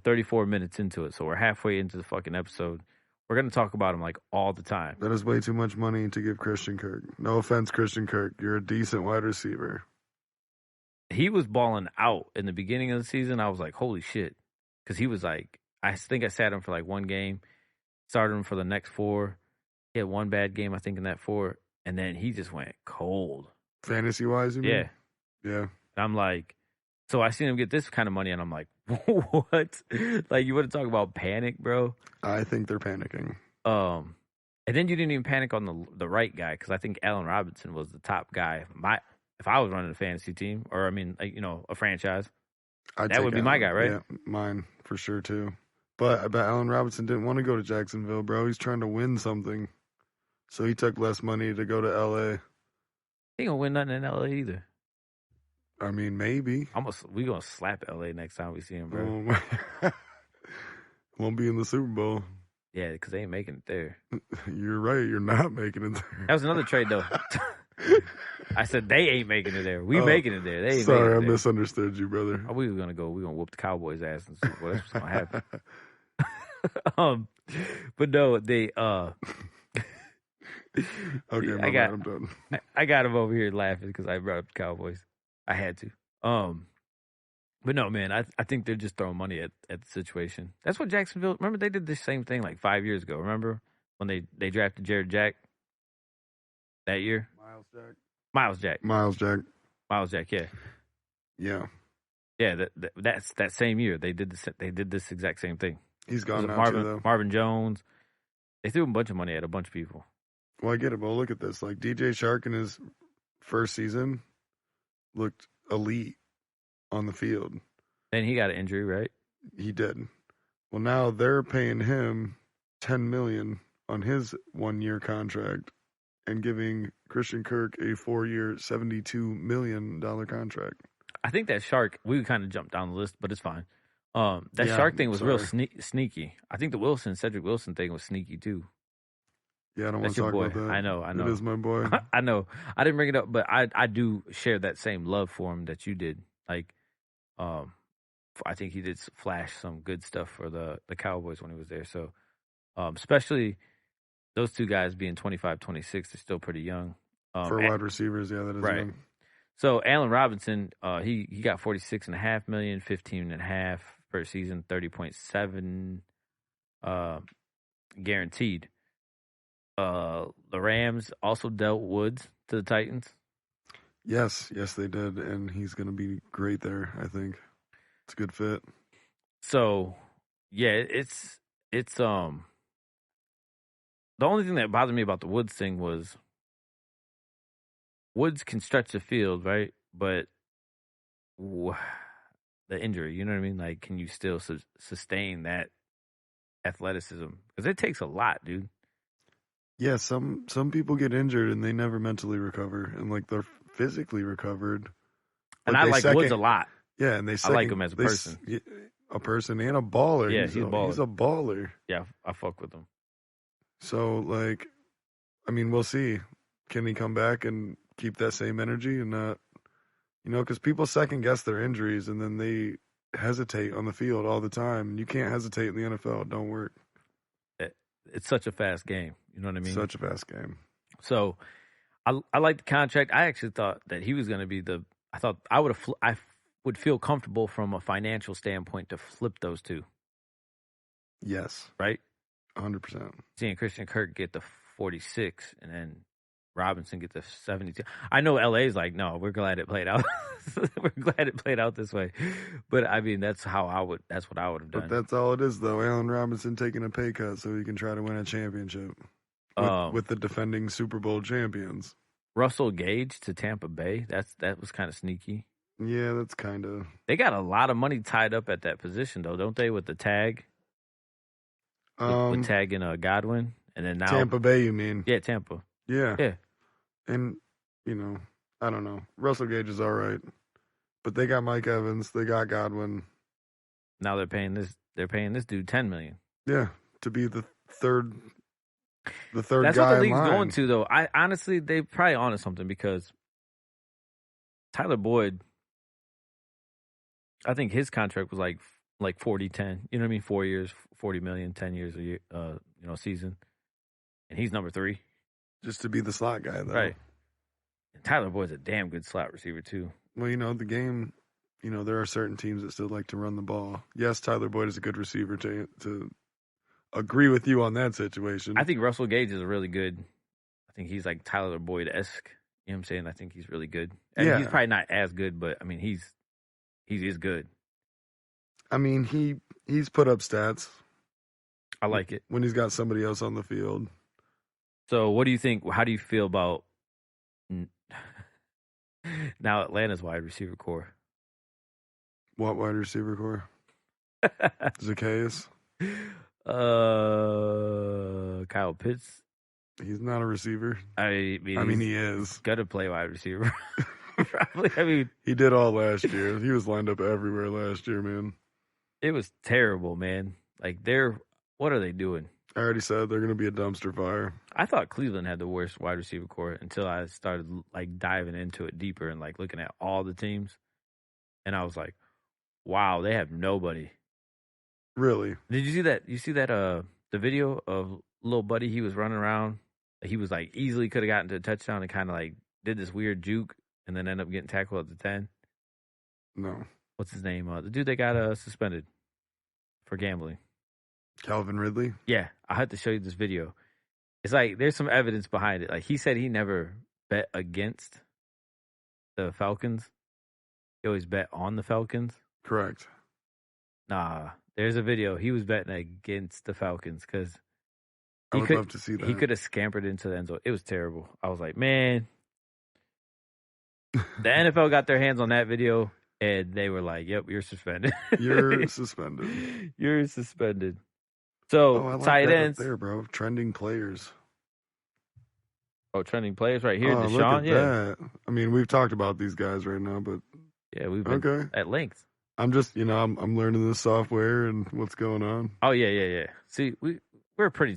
34 minutes into it, so we're halfway into the fucking episode. We're going to talk about him, like, all the time. That is way too much money to give Christian Kirk. No offense, Christian Kirk. You're a decent wide receiver. He was balling out in the beginning of the season. I was like, holy shit. Because he was like, I think I sat him for like one game, started him for the next 4. He had one bad game, I think, in that 4. And then he just went cold. Fantasy-wise, you mean? Yeah. Yeah. And I'm like, so I seen him get this kind of money, and I'm like, what? Like, you want to talk about panic, bro? I think they're panicking. And then you didn't even panic on the right guy, because I think Allen Robinson was the top guy. if I was running a fantasy team, or I mean, like, a franchise, I'd that take would be my Allen. guy, right? Yeah, mine for sure too. But I bet Allen Robinson didn't want to go to Jacksonville, bro. He's trying to win something, so he took less money to go to L.A. He ain't gonna win nothing in LA either. I mean, maybe. We gonna slap LA next time we see him, bro. Won't be in the Super Bowl. Yeah, because they ain't making it there. You're right. You're not making it there. That was another trade, though. I said they ain't making it there. We Oh, making it there. They ain't Sorry, making I it there. misunderstood you, brother. Oh, we were gonna go. We gonna whoop the Cowboys' ass in the Super Bowl. That's what's gonna happen. But no, they. Okay, I my got- bad, I'm done. I got him over here laughing because I brought up the Cowboys. I had to. But no, man, I think they're just throwing money at the situation. That's what Jacksonville. Remember, they did the same thing like 5 years ago. Remember when they drafted Jared Jack that year? Miles Jack. Miles Jack. Yeah, Yeah, yeah. That's that same year they did this exact same thing. he's Was gone it now Marvin too, though. Marvin Jones. They threw a bunch of money at a bunch of people. Well, I get it, but look at this. Like DJ Shark in his first season looked elite on the field. Then he got an injury, right? He did. Well, now they're paying him $10 million on his 1-year contract and giving Christian Kirk a 4-year, $72 million contract. I think that Shark. We kind of jumped down the list, but it's fine. That Yeah, Shark thing was real sorry. sneaky. I think the Cedric Wilson thing was sneaky too. Yeah, I don't want That's to your talk boy. about that. I know. It is my boy. I know. I didn't bring it up, but I do share that same love for him that you did. Like, I think he did flash some good stuff for the Cowboys when he was there. So, especially those two guys being 25, 26, they're still pretty young. For wide receivers, yeah, that is right. young. So Allen Robinson, he got $46.5 million, 15.5 per season, 30.7 guaranteed. The Rams also dealt Woods to the Titans. Yes, they did, and he's going to be great there, I think. It's a good fit. So, yeah, it's the only thing that bothered me about the Woods thing was Woods can stretch the field, right? But the injury, you know what I mean? Like, can you still sustain that athleticism? Because it takes a lot, dude. Yeah, some people get injured and they never mentally recover, and like they're physically recovered. And I like Woods a lot. Yeah, and I like him as a person. A person and a baller. Yeah, he's a baller. He's a baller. Yeah, I fuck with him. So, like, I mean, we'll see. Can he come back and keep that same energy and not, because people second guess their injuries and then they hesitate on the field all the time. You can't hesitate in the NFL. It don't work. It's such a fast game. You know what I mean? Such a fast game. So, I like the contract. I actually thought that he was going to be I thought I would feel comfortable from a financial standpoint to flip those two. Yes. Right? 100%. Seeing Christian Kirk get the 46 and then Robinson get the 72. I know LA's like, no, we're glad it played out. We're glad it played out this way. But I mean, that's what I would have done. But that's all it is, though. Allen Robinson taking a pay cut so he can try to win a championship with the defending Super Bowl champions. Russell Gage to Tampa Bay. That was kind of sneaky. Yeah, that's kind of. They got a lot of money tied up at that position, though, don't they? With the tag, with tagging Godwin, and then now Tampa Bay. You mean? Yeah, Tampa. Yeah. Yeah. And I don't know. Russell Gage is all right, but they got Mike Evans. They got Godwin. Now they're paying this. They're paying this dude $10 million. Yeah, to be the third. That's guy what the league's in line. going to, though. I honestly, they probably onto something because Tyler Boyd, I think his contract was like 40-10. You know what I mean? 4 years, $40 million, 10 years a year, season, and he's number 3. Just to be the slot guy, though. Right. And Tyler Boyd's a damn good slot receiver too. Well, the game. There are certain teams that still like to run the ball. Yes, Tyler Boyd is a good receiver. To agree with you on that situation, I think Russell Gage is a really good. I think he's like Tyler Boyd-esque. You know what I'm saying? I think he's really good. And yeah. He's probably not as good, but I mean he is good. I mean he's put up stats. I like it when he's got somebody else on the field. So what do you think? How do you feel about Now Atlanta's wide receiver core. What wide receiver core? Zacchaeus? Kyle Pitts. He's not a receiver. I mean, he is. Gonna play wide receiver. Probably. I mean, he did all last year. He was lined up everywhere last year, man. It was terrible, man. Like, what are they doing? I already said they're going to be a dumpster fire. I thought Cleveland had the worst wide receiver core until I started like diving into it deeper and like looking at all the teams, and I was like, wow, they have nobody. Really? Did you see that? The video of little buddy, he was running around. He was like easily could have gotten to a touchdown and kind of like did this weird juke and then ended up getting tackled at the 10. No. What's his name? The dude that got suspended for gambling. Calvin Ridley? Yeah, I had to show you this video. It's like there's some evidence behind it. Like he said he never bet against the Falcons. He always bet on the Falcons. Correct. Nah, there's a video. He was betting against the Falcons because I would love to see that. He could have scampered into the end zone. It was terrible. I was like, man. The NFL got their hands on that video, and they were like, yep, you're suspended. You're suspended. You're suspended. So, I like tight that ends. Up there, bro. Trending players. Oh, trending players right here. Oh, Deshaun, look at that. I mean, we've talked about these guys right now, but yeah, we've been at length. I'm just, I'm learning this software and what's going on. Oh yeah. See, we're pretty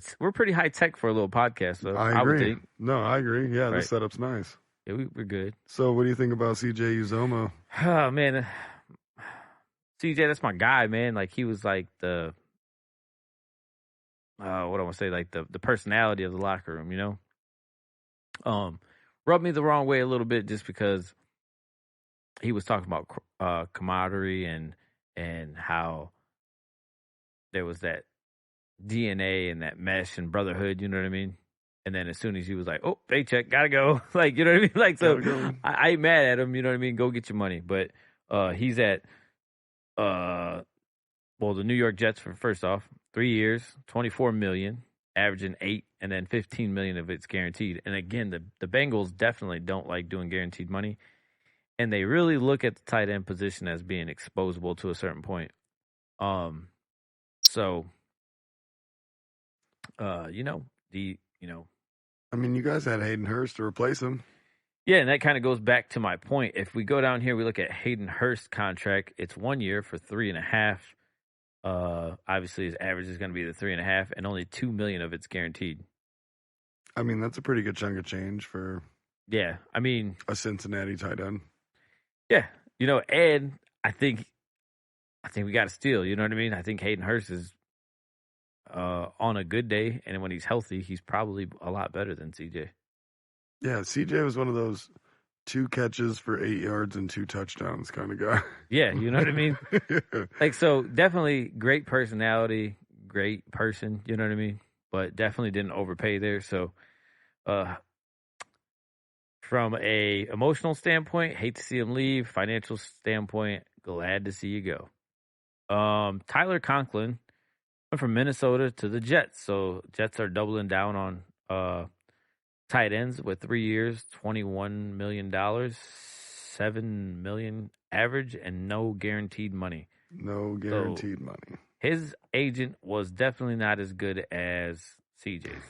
high tech for a little podcast, though. I agree. would think. No, I agree. Yeah, Right. the setup's nice. Yeah, we're good. So, what do you think about CJ Uzomah? Oh man, CJ, that's my guy, man. Like he was like the what I want to say, like the personality of the locker room, you know. Rubbed me the wrong way a little bit just because he was talking about camaraderie and how there was that DNA and that mesh and brotherhood, you know what I mean? And then as soon as he was like, oh, paycheck, gotta go. Like, you know what I mean? Like, so I ain't mad at him, you know what I mean? Go get your money. But he's at, the New York Jets for first off, 3 years, $24 million, averaging 8, and then $15 million of it's guaranteed. And again, the Bengals definitely don't like doing guaranteed money. And they really look at the tight end position as being exposable to a certain point. I mean, you guys had Hayden Hurst to replace him. Yeah, and that kind of goes back to my point. If we go down here, we look at Hayden Hurst's contract. It's 1 year for $3.5. Obviously, his average is going to be the $3.5, and only $2 million of it's guaranteed. I mean, that's a pretty good chunk of change for. Yeah, I mean a Cincinnati tight end. Yeah, and I think we got to steal. You know what I mean? I think Hayden Hurst is on a good day, and when he's healthy, he's probably a lot better than CJ. Yeah, CJ was one of those 2 catches for 8 yards and 2 touchdowns kind of guy. Yeah, you know what I mean? Like, so definitely great personality, great person, you know what I mean? But definitely didn't overpay there. So, from a emotional standpoint, hate to see him leave. Financial standpoint, glad to see you go. Tyler Conklin went from Minnesota to the Jets. So Jets are doubling down on tight ends with 3 years, $21 million, $7 million average, and no guaranteed money. No guaranteed money. His agent was definitely not as good as CJ's.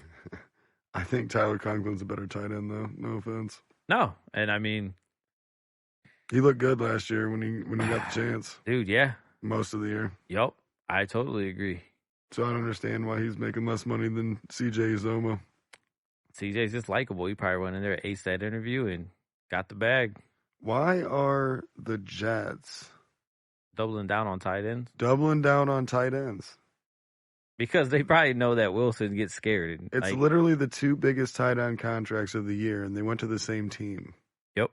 I think Tyler Conklin's a better tight end, though. No offense. No, and I mean, he looked good last year when he got the chance. Dude, yeah. Most of the year. Yep, I totally agree. So I don't understand why he's making less money than CJ Uzomah. CJ's just likable. He probably went in there, aced that interview, and got the bag. Why are the Jets doubling down on tight ends? Doubling down on tight ends. Because they probably know that Wilson gets scared. It's literally the 2 biggest tight end contracts of the year, and they went to the same team. Yep.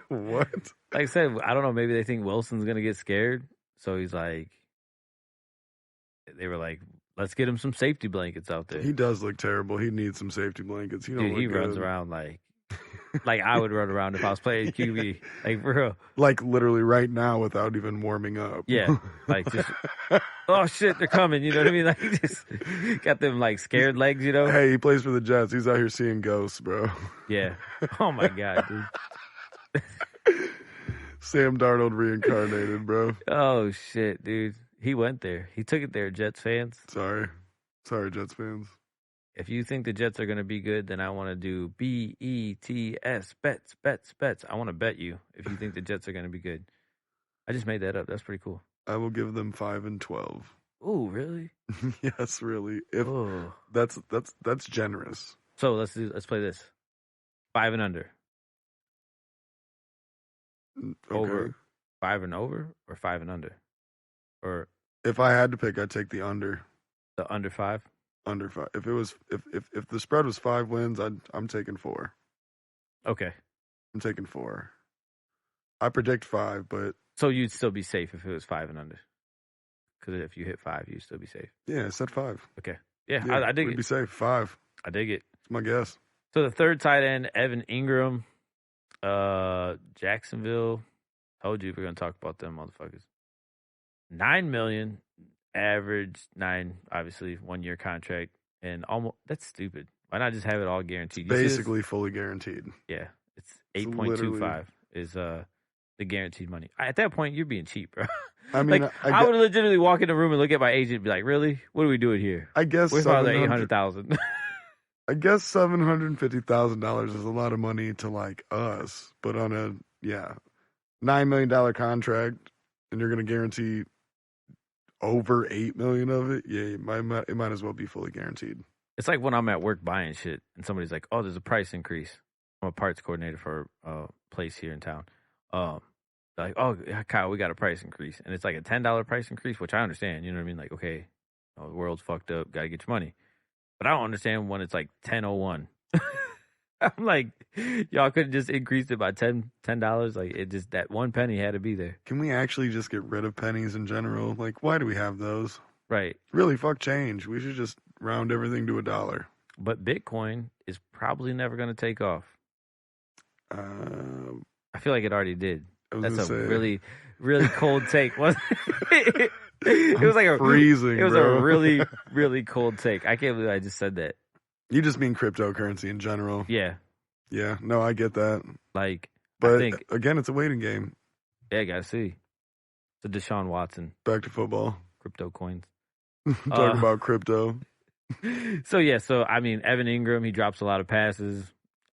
What? Like I said, I don't know. Maybe they think Wilson's going to get scared. So he's like, they were like, let's get him some safety blankets out there. He does look terrible. He needs some safety blankets. He runs around like I would run around if I was playing QB. Like, for real. Like, literally right now without even warming up. Yeah. Like, just, oh, shit, they're coming. You know what I mean? Like, just got them, like, scared legs, you know? Hey, he plays for the Jets. He's out here seeing ghosts, bro. Yeah. Oh, my God, dude. Sam Darnold reincarnated, bro. Oh shit, dude. He went there. He took it there, Jets fans. Sorry, Jets fans. If you think the Jets are going to be good, then I want to do BETS, bets. I want to bet you if you think the Jets are going to be good. I just made that up. That's pretty cool. I will give them 5-12. Ooh, really? Yes, really. If Ooh. that's generous. So let's play this. 5 and under. Okay. Over 5 and over or 5 and under? Or If I had to pick, I'd take the under. the under 5? Under 5. If it was if the spread was 5 wins, I'm taking 4. Okay. I'm taking 4. I predict 5, but So you'd still be safe if it was 5 and under. Because if you hit 5, you'd still be safe. yeah, I said 5. Okay. Yeah, Yeah, I dig we'd it. be safe. 5. I dig it. That's my guess. So the third tight end, Evan Ingram, Jacksonville. Told you we're gonna talk about them motherfuckers. $9 million, average 9, obviously 1 year contract, and almost that's stupid. Why not just have it all guaranteed? You see this? Basically fully guaranteed. Yeah, it's It's 8.25 is the guaranteed money. At that point, you're being cheap, bro. I mean, like I would legitimately walk in the room and look at my agent and be like, "Really? What are we doing here? I guess Where's my other 800,000?" I guess $750,000 is a lot of money to like us, but on a $9 million contract, and you're going to guarantee over $8 million of it. Yeah, it might as well be fully guaranteed. It's like when I'm at work buying shit and somebody's like, "Oh, there's a price increase." I'm a parts coordinator for a place here in town. Like, "Oh, Kyle, we got a price increase," and it's like a $10 price increase, which I understand. You know what I mean? Like, okay, the world's fucked up, gotta get your money. But I don't understand when it's like 10.01. I'm like, y'all could have just increased it by $10. Like, it just that 1 penny had to be there, Can we actually just get rid of pennies in general? Like, why do we have those? right? Really, fuck change. We should just round everything to $1. But Bitcoin is probably never going to take off. I feel like it already did. That's a really, really cold take, wasn't it? It was like freezing. It was bro. a really, really cold take. I can't believe I just said that. You just mean cryptocurrency in general. Yeah, Yeah, no, I get that. like But I think, again, it's a waiting game. yeah, gotta see. The Deshaun Watson Back to football. crypto coins. Talk about crypto. So I mean, Evan Ingram, he drops a lot of passes.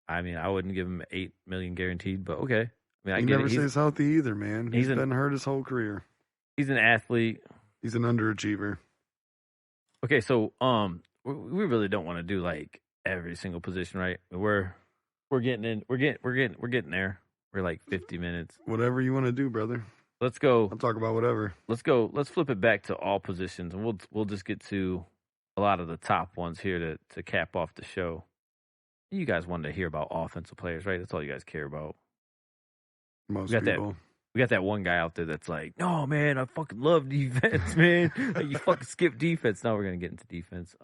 I mean, I wouldn't give him 8 million guaranteed, but okay. I mean, I He get never it. stays healthy either, man. He's been hurt his whole career. He's an athlete. He's an underachiever. Okay, so we really don't want to do like every single position, right? We're getting in. We're getting there. We're like 50 minutes. Whatever you want to do, brother. Let's go. I'll talk about whatever. Let's go. Let's flip it back to all positions, and we'll just get to a lot of the top ones here to cap off the show. You guys wanted to hear about offensive players, right? That's all you guys care about. Most We got people. We got that one guy out there that's like, "No, man, I fucking love defense, man. Like, you fucking skip defense." Now we're gonna get into defense.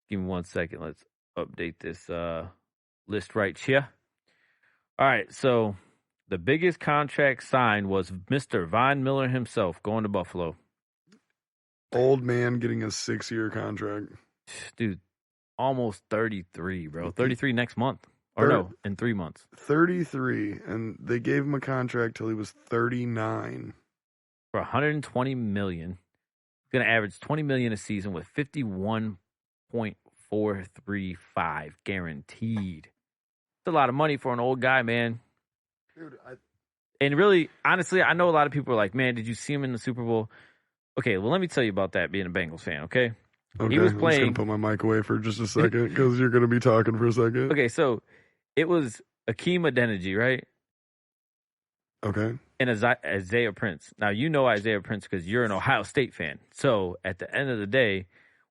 Give me 1 second. Let's update this list right here. All right, so the biggest contract signed was Mr. Von Miller himself going to Buffalo. Old man getting a 6-year contract. Dude, almost 33, bro. 33 next month. Or no, in 3 months. 33, and they gave him a contract till he was 39. For $120 million. He's going to average $20 million a season with 51.435 guaranteed. It's a lot of money for an old guy, man. Dude, And really, honestly, I know a lot of people are like, "Man, did you see him in the Super Bowl?" Okay, well, let me tell you about that being a Bengals fan, okay? okay, He was I'm just playing. going to put my mic away for just a second because you're going to be talking for a second. Okay, so it was Akeem Adeniji, right? Okay. And Isaiah Prince. Now, you know Isaiah Prince because you're an Ohio State fan. So at the end of the day,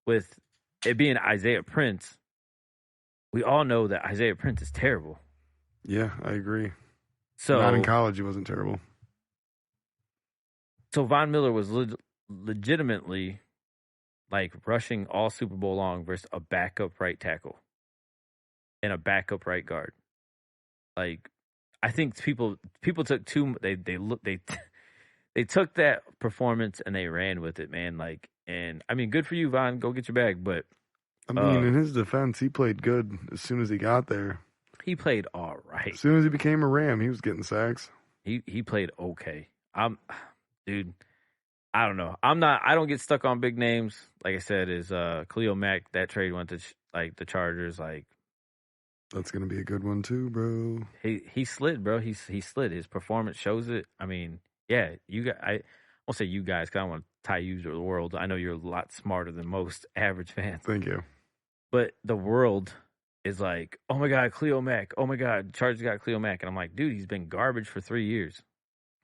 with it being Isaiah Prince, we all know that Isaiah Prince is terrible. Yeah, I agree. So Not in college, he wasn't terrible. So Von Miller was legitimately like rushing all Super Bowl long versus a backup right tackle and a backup right guard. Like, I think people took they took that performance and they ran with it, man. Like, and I mean, good for you, Von. Go get your bag. But I mean, in his defense, he played good as soon as he got there. He played all right. As soon as he became a Ram, he was getting sacks. He played okay. Dude, I don't know. I don't get stuck on big names. Like I said, is Khalil Mack, that trade went to the Chargers. Like, that's gonna be a good one too, bro. he slid, bro. He slid. His performance shows it. I mean, yeah, I won't say you guys because I don't want to tie you to the world. I know you're a lot smarter than most average fans. Thank you. But the world is like, oh my God, Khalil Mack. Oh my God, Chargers got Khalil Mack. And I'm like, dude, he's been garbage for 3 years.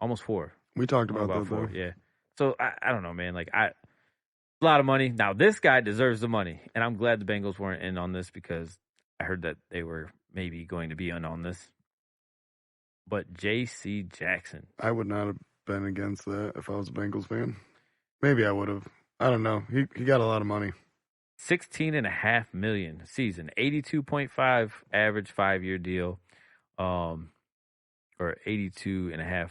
Almost 4. We talked about that, 4, though. yeah. So I don't know, man. Like, a lot of money. Now, this guy deserves the money. And I'm glad the Bengals weren't in on this because I heard that they were maybe going to be in on this. But J.C. Jackson. I would not have been against that if I was a Bengals fan. Maybe I would have. I don't know. He got a lot of money. $16.5 million a season, 82.5 average 5-year deal, or 82.5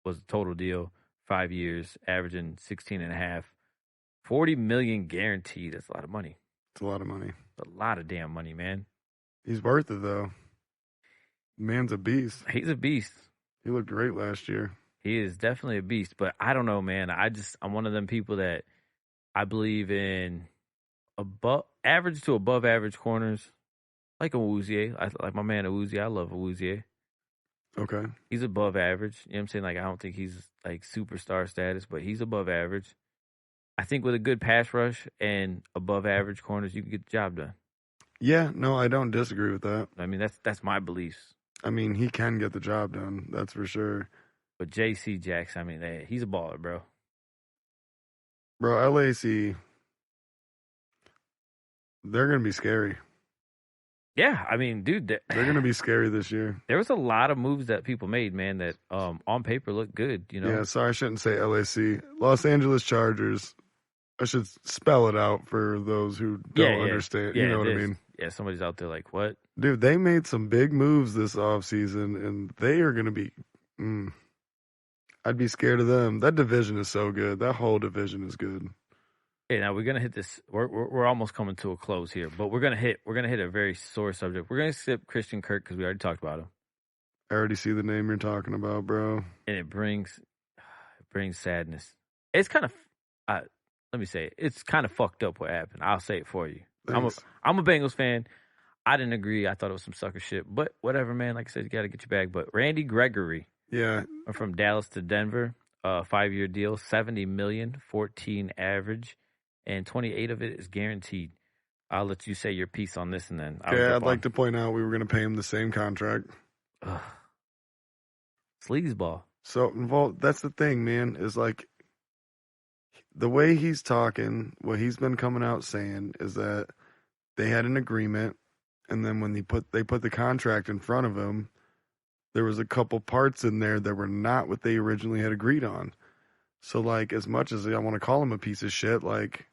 was the total deal, 5 years, averaging 16.5, 40 million guaranteed. That's a lot of money. It's a lot of money. A lot of damn money, man. He's worth it though. Man's a beast. He's a beast. He looked great last year. He is definitely a beast, but I don't know, man. I'm one of them people that I believe in average to above average corners, like Awuzie. Like my man Awuzie. I love Awuzie. Okay. He's above average. You know what I'm saying? Like, I don't think he's like superstar status, but he's above average. I think with a good pass rush and above average corners, you can get the job done. Yeah, no, I don't disagree with that. I mean, that's my beliefs. I mean, he can get the job done. That's for sure. But J.C. Jackson, I mean, he's a baller, bro. Bro, LAC, they're going to be scary. Yeah, I mean, dude. They're going to be scary this year. There was a lot of moves that people made, man, that on paper looked good, you know? Yeah, sorry, I shouldn't say LAC. Los Angeles Chargers. I should spell it out for those who don't understand. You know what I mean? Yeah, somebody's out there like, what? Dude, they made some big moves this offseason, and they are going to be... I'd be scared of them. That division is so good. That whole division is good. Hey, now we're gonna hit this. We're almost coming to a close here, but we're gonna hit a very sore subject. We're gonna skip Christian Kirk because we already talked about him. I already see the name you're talking about, bro. And it brings sadness. It's kind of let me say it's kind of fucked up what happened. I'll say it for you. Thanks. I'm a Bengals fan. I didn't agree. I thought it was some sucker shit, but whatever, man. Like I said, you got to get your bag. But Randy Gregory, yeah, from Dallas to Denver, 5-year deal, $70 million, 14 average. And 28 of it is guaranteed. I'll let you say your piece on this, and then I'd like to point out we were going to pay him the same contract. Sleazeball. So, well, that's the thing, man. Is like the way he's talking, what he's been coming out saying is that they had an agreement, and then when they put the contract in front of him, there was a couple parts in there that were not what they originally had agreed on. So, like, as much as I want to call him a piece of shit, like,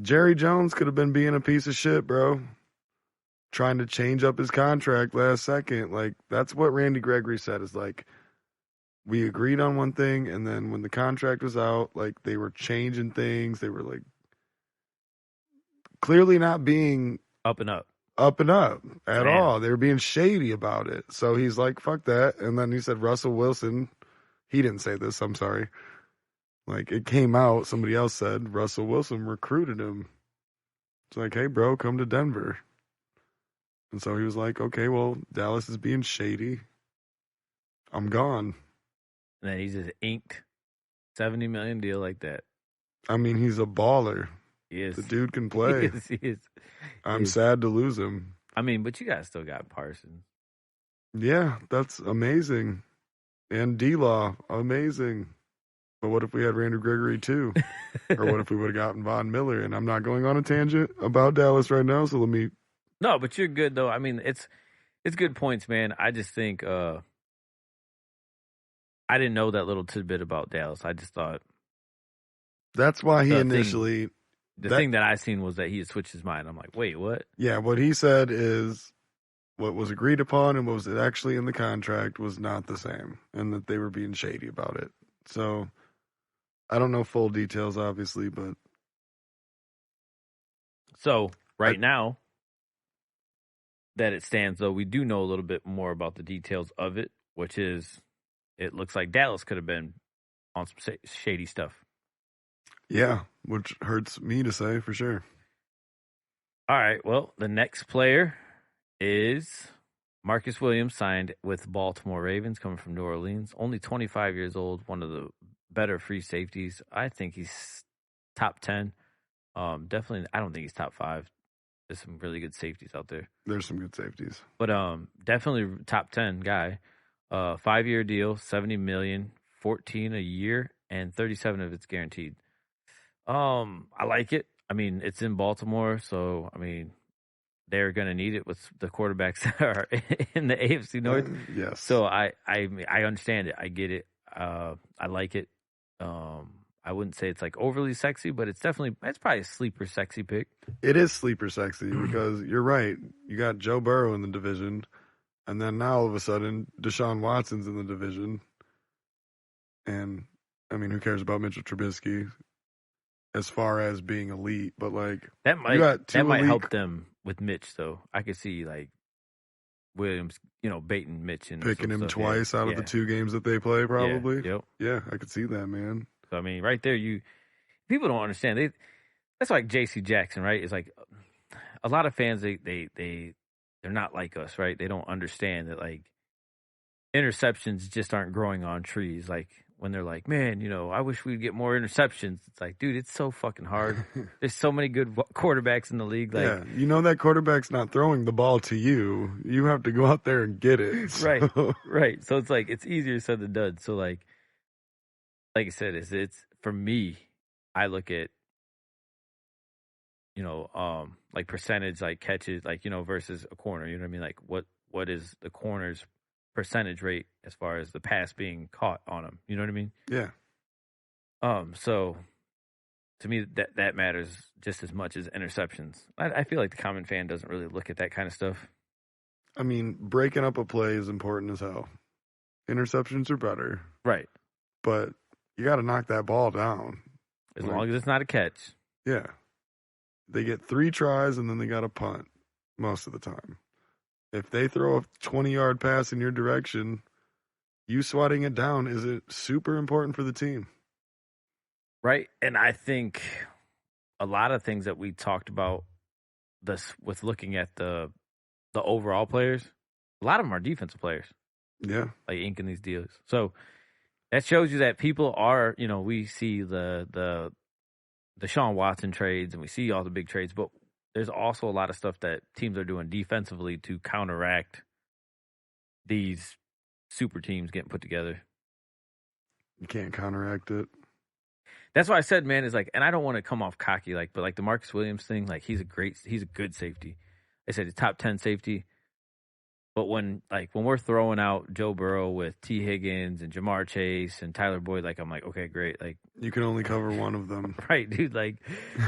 Jerry Jones could have been being a piece of shit, bro. Trying to change up his contract last second. Like, that's what Randy Gregory said is like, we agreed on one thing, and then when the contract was out, like, they were changing things. They were, like, clearly not being up and up at all. They were being shady about it. So he's like, fuck that. And then he said Russell Wilson, he didn't say this, I'm sorry. Like, it came out, somebody else said Russell Wilson recruited him. It's like, hey, bro, come to Denver. And so he was like, okay, well, Dallas is being shady. I'm gone. And then he just inked $70 million deal like that. I mean, he's a baller. He is. The dude can play. He is. I'm sad to lose him. I mean, but you guys still got Parsons. Yeah, that's amazing. And D-Law, amazing. But what if we had Randy Gregory too? Or what if we would have gotten Von Miller? And I'm not going on a tangent about Dallas right now, so let me... No, but you're good, though. I mean, it's good points, man. I just think I didn't know that little tidbit about Dallas. I just thought... That's why he initially... The thing that I seen was that he had switched his mind. I'm like, wait, what? Yeah, what he said is what was agreed upon and what was actually in the contract was not the same, and that they were being shady about it. So... I don't know full details, obviously, but... So, now, that it stands, though, we do know a little bit more about the details of it, which is it looks like Dallas could have been on some shady stuff. Yeah, which hurts me to say for sure. All right, well, the next player is Marcus Williams, signed with Baltimore Ravens, coming from New Orleans. Only 25 years old, one of the better free safeties. I think he's top 10. Definitely, I don't think he's top 5. There's some really good safeties out there. There's some good safeties. But definitely top 10 guy. 5-year deal, $70 million, 14 a year, and 37 of it's guaranteed. I like it. I mean, it's in Baltimore, so I mean, they're going to need it with the quarterbacks that are in the AFC North. Yes. So I understand it. I get it. I like it. I wouldn't say it's like overly sexy, but it's probably a sleeper sexy pick. It is sleeper sexy because you're right. You got Joe Burrow in the division, and then now all of a sudden Deshaun Watson's in the division. And I mean, who cares about Mitchell Trubisky as far as being elite? But like that might help them with Mitch, though. I could see like Williams, baiting Mitch and picking him twice out of the 2 games that they play, probably. Yeah, I could see that, man. So I mean, right there, people don't understand. That's like J.C. Jackson, right? It's like a lot of fans they're not like us, right? They don't understand that like interceptions just aren't growing on trees. Like when they're like, man, I wish we'd get more interceptions. It's like, dude, it's so fucking hard. There's so many good quarterbacks in the league. Like, yeah, that quarterback's not throwing the ball to you. You have to go out there and get it. So. Right. So it's like it's easier said than done. So like I said, it's for me. I look at like percentage, like catches, like versus a corner. You know what I mean? Like what is the corner's percentage rate as far as the pass being caught on him? You know what I mean? Yeah. So to me that matters just as much as interceptions. I feel like the common fan doesn't really look at that kind of stuff. I mean, breaking up a play is important as hell. Interceptions are better. Right. But you got to knock that ball down. As long as it's not a catch. Yeah. They get 3 tries and then they got to punt most of the time. If they throw a 20-yard pass in your direction, you swatting it down is super important for the team. Right. And I think a lot of things that we talked about with looking at the overall players, a lot of them are defensive players. Yeah. Like inking these deals. So that shows you that people are, we see the Deshaun Watson trades and we see all the big trades, but there's also a lot of stuff that teams are doing defensively to counteract these super teams getting put together. You can't counteract it. That's why I said, man, is like, and I don't want to come off cocky, but like the Marcus Williams thing, like he's a good safety. I said he's top 10 safety. But when we're throwing out Joe Burrow with T. Higgins and Jamar Chase and Tyler Boyd, like I'm like, okay, great. Like you can only cover one of them, right, dude? Like,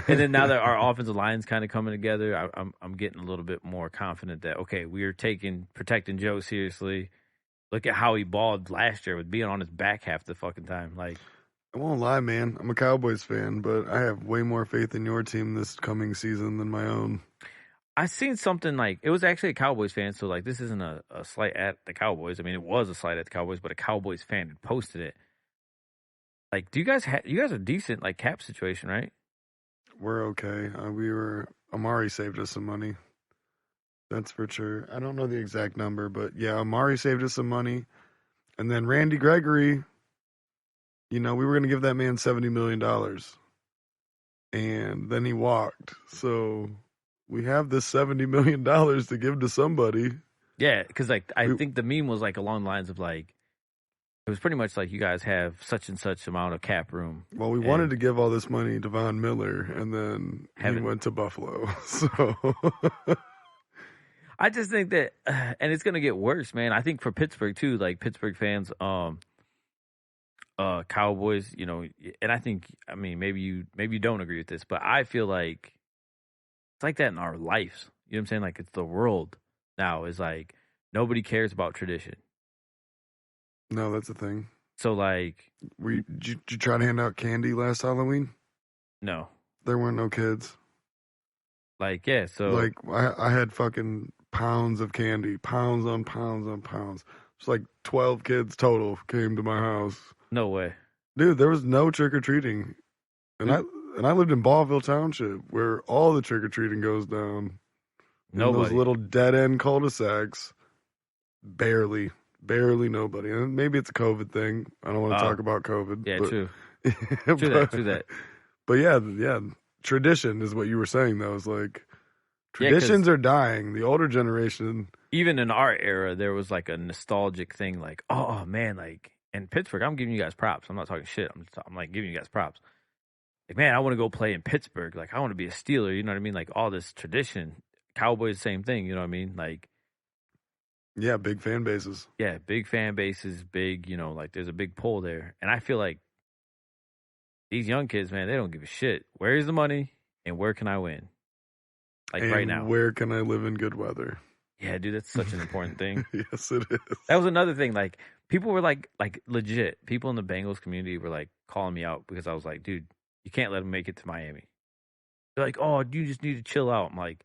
and then now that our offensive line's kind of coming together, I'm getting a little bit more confident that okay, we are protecting Joe seriously. Look at how he balled last year with being on his back half the fucking time. Like, I won't lie, man. I'm a Cowboys fan, but I have way more faith in your team this coming season than my own. I seen something like it was actually a Cowboys fan, so like this isn't a slight at the Cowboys. I mean, it was a slight at the Cowboys, but a Cowboys fan had posted it. Like, do you guys are decent like cap situation, right? We're okay. Amari saved us some money. That's for sure. I don't know the exact number, but yeah, Amari saved us some money, and then Randy Gregory. We were going to give that man $70 million, and then he walked. So. We have this $70 million to give to somebody. Yeah, because I think the meme was like along the lines of like, it was pretty much like you guys have such and such amount of cap room. Well, we wanted to give all this money to Von Miller, and then he went to Buffalo. So I just think that, and it's gonna get worse, man. I think for Pittsburgh too, like Pittsburgh fans, Cowboys, and I think, I mean, maybe you don't agree with this, but I feel like. It's like that in our lives. You know what I'm saying? Like it's the world now is like nobody cares about tradition. No, that's the thing. So like, did you try to hand out candy last Halloween? No, there weren't no kids. Like yeah, so like I had fucking pounds of candy, pounds on pounds on pounds. It's like 12 kids total came to my house. No way. Dude, there was no trick or treating, and I lived in Ballville Township, where all the trick or treating goes down. In those Nobody. little dead end cul-de-sacs, barely nobody. And maybe it's a COVID thing. I don't want to talk about COVID. Yeah, but, true. but, True that. But yeah, tradition is what you were saying. Though, is like Yeah, 'cause traditions are dying. The older generation. even in our era, there was like a nostalgic thing, like, oh man, like in Pittsburgh, I'm giving you guys props. I'm not talking shit. I'm like giving you guys props. Like, man, I want to go play in Pittsburgh. Like, I want to be a Steeler. You know what I mean? Like all this tradition. Cowboys, same thing. You know what I mean? Like, Yeah, big fan bases. yeah, big fan bases, big. Like there's a big pull there, and I feel like these young kids, man, they don't give a shit. Where is the money, and where can I win? Like And right now. where can I live in good weather? Yeah, dude, that's such an important thing. Yes, it is. That was another thing. Like people were like legit. People in the Bengals community were like calling me out because I was like, dude, you can't let him make it to Miami. They're like, oh, you just need to chill out. I'm like,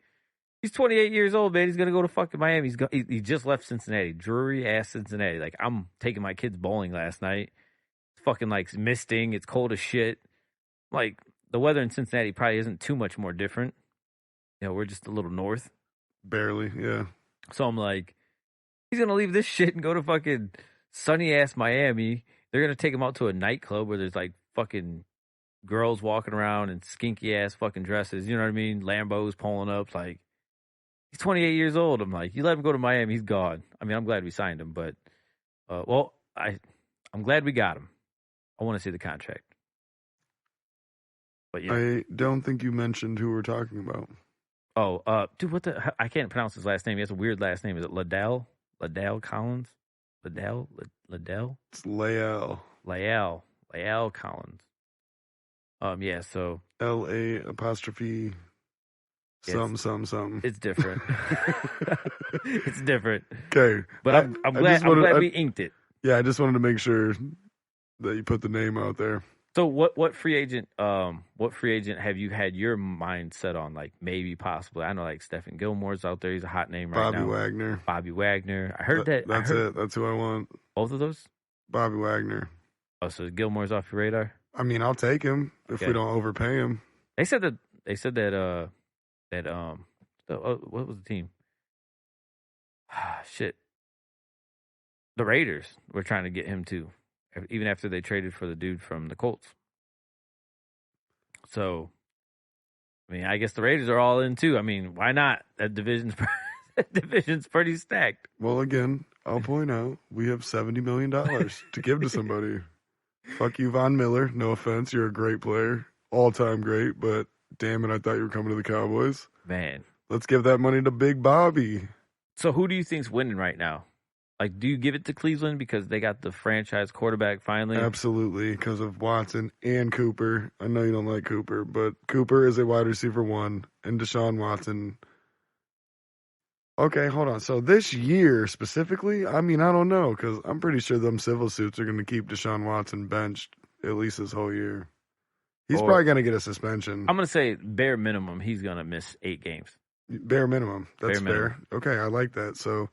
he's 28 years old, man. He's gonna go to fucking Miami. He just left Cincinnati, dreary ass Cincinnati. Like I'm taking my kids bowling last night. It's fucking like misting. It's cold as shit. Like the weather in Cincinnati probably isn't too much more different. We're just a little north. Barely, yeah. So I'm like, he's gonna leave this shit and go to fucking sunny ass Miami. They're gonna take him out to a nightclub where there's like fucking girls walking around in skinky ass fucking dresses. You know what I mean? Lambos pulling up. Like he's 28 years old. I'm like, you let him go to Miami, he's gone. I mean, I'm glad we signed him, but I'm glad we got him. I want to see the contract. But yeah. I don't think you mentioned who we're talking about. Oh, dude, I can't pronounce his last name. He has a weird last name. Is it Liddell? Liddell Collins? Liddell? It's Lael. Lael Collins. Yeah, so LA' something. it's different. It's different. Okay. But I'm glad we inked it. Yeah, I just wanted to make sure that you put the name out there. So what free agent have you had your mind set on, like maybe possibly? I know like Stephen Gilmore's out there, he's a hot name right now. Bobby Wagner. I heard that. That's it. That's who I want. Both of those? Bobby Wagner. Oh, so Gilmore's off your radar? I mean, I'll take him if we don't overpay him. They said that what was the team? Shit. The Raiders were trying to get him too, even after they traded for the dude from the Colts. So, I mean, I guess the Raiders are all in too. I mean, why not? That division's pretty stacked. Well, again, I'll point out we have $70 million to give to somebody. Fuck you, Von Miller. No offense, you're a great player, all-time great. But damn it, I thought you were coming to the Cowboys. Man, let's give that money to Big Bobby. So, who do you think's winning right now? Like, do you give it to Cleveland because they got the franchise quarterback finally? Absolutely, because of Watson and Cooper. I know you don't like Cooper, but Cooper is a wide receiver one, and Deshaun Watson. Okay, hold on. So this year specifically, I mean, I don't know, because I'm pretty sure them civil suits are going to keep Deshaun Watson benched at least this whole year. He's probably going to get a suspension. I'm going to say bare minimum, he's going to miss 8 games. Bare minimum. That's fair. Okay, I like that. So,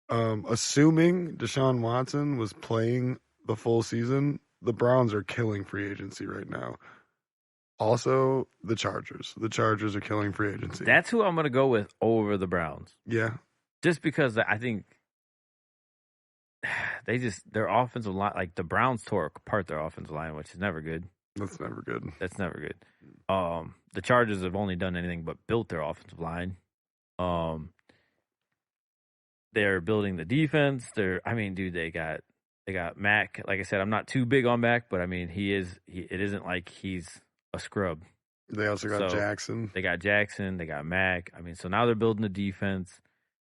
assuming Deshaun Watson was playing the full season, the Browns are killing free agency right now. Also, the Chargers. The Chargers are killing free agency. That's who I'm going to go with over the Browns. Yeah. Just because I think their offensive line, like the Browns tore apart their offensive line, which is never good. That's never good. The Chargers have only done anything but built their offensive line. They're building the defense. They got Mac. Like I said, I'm not too big on Mac, but I mean, it isn't like he's a scrub. They also got Jackson. They got Jackson. They got Mac. I mean, so now they're building the defense.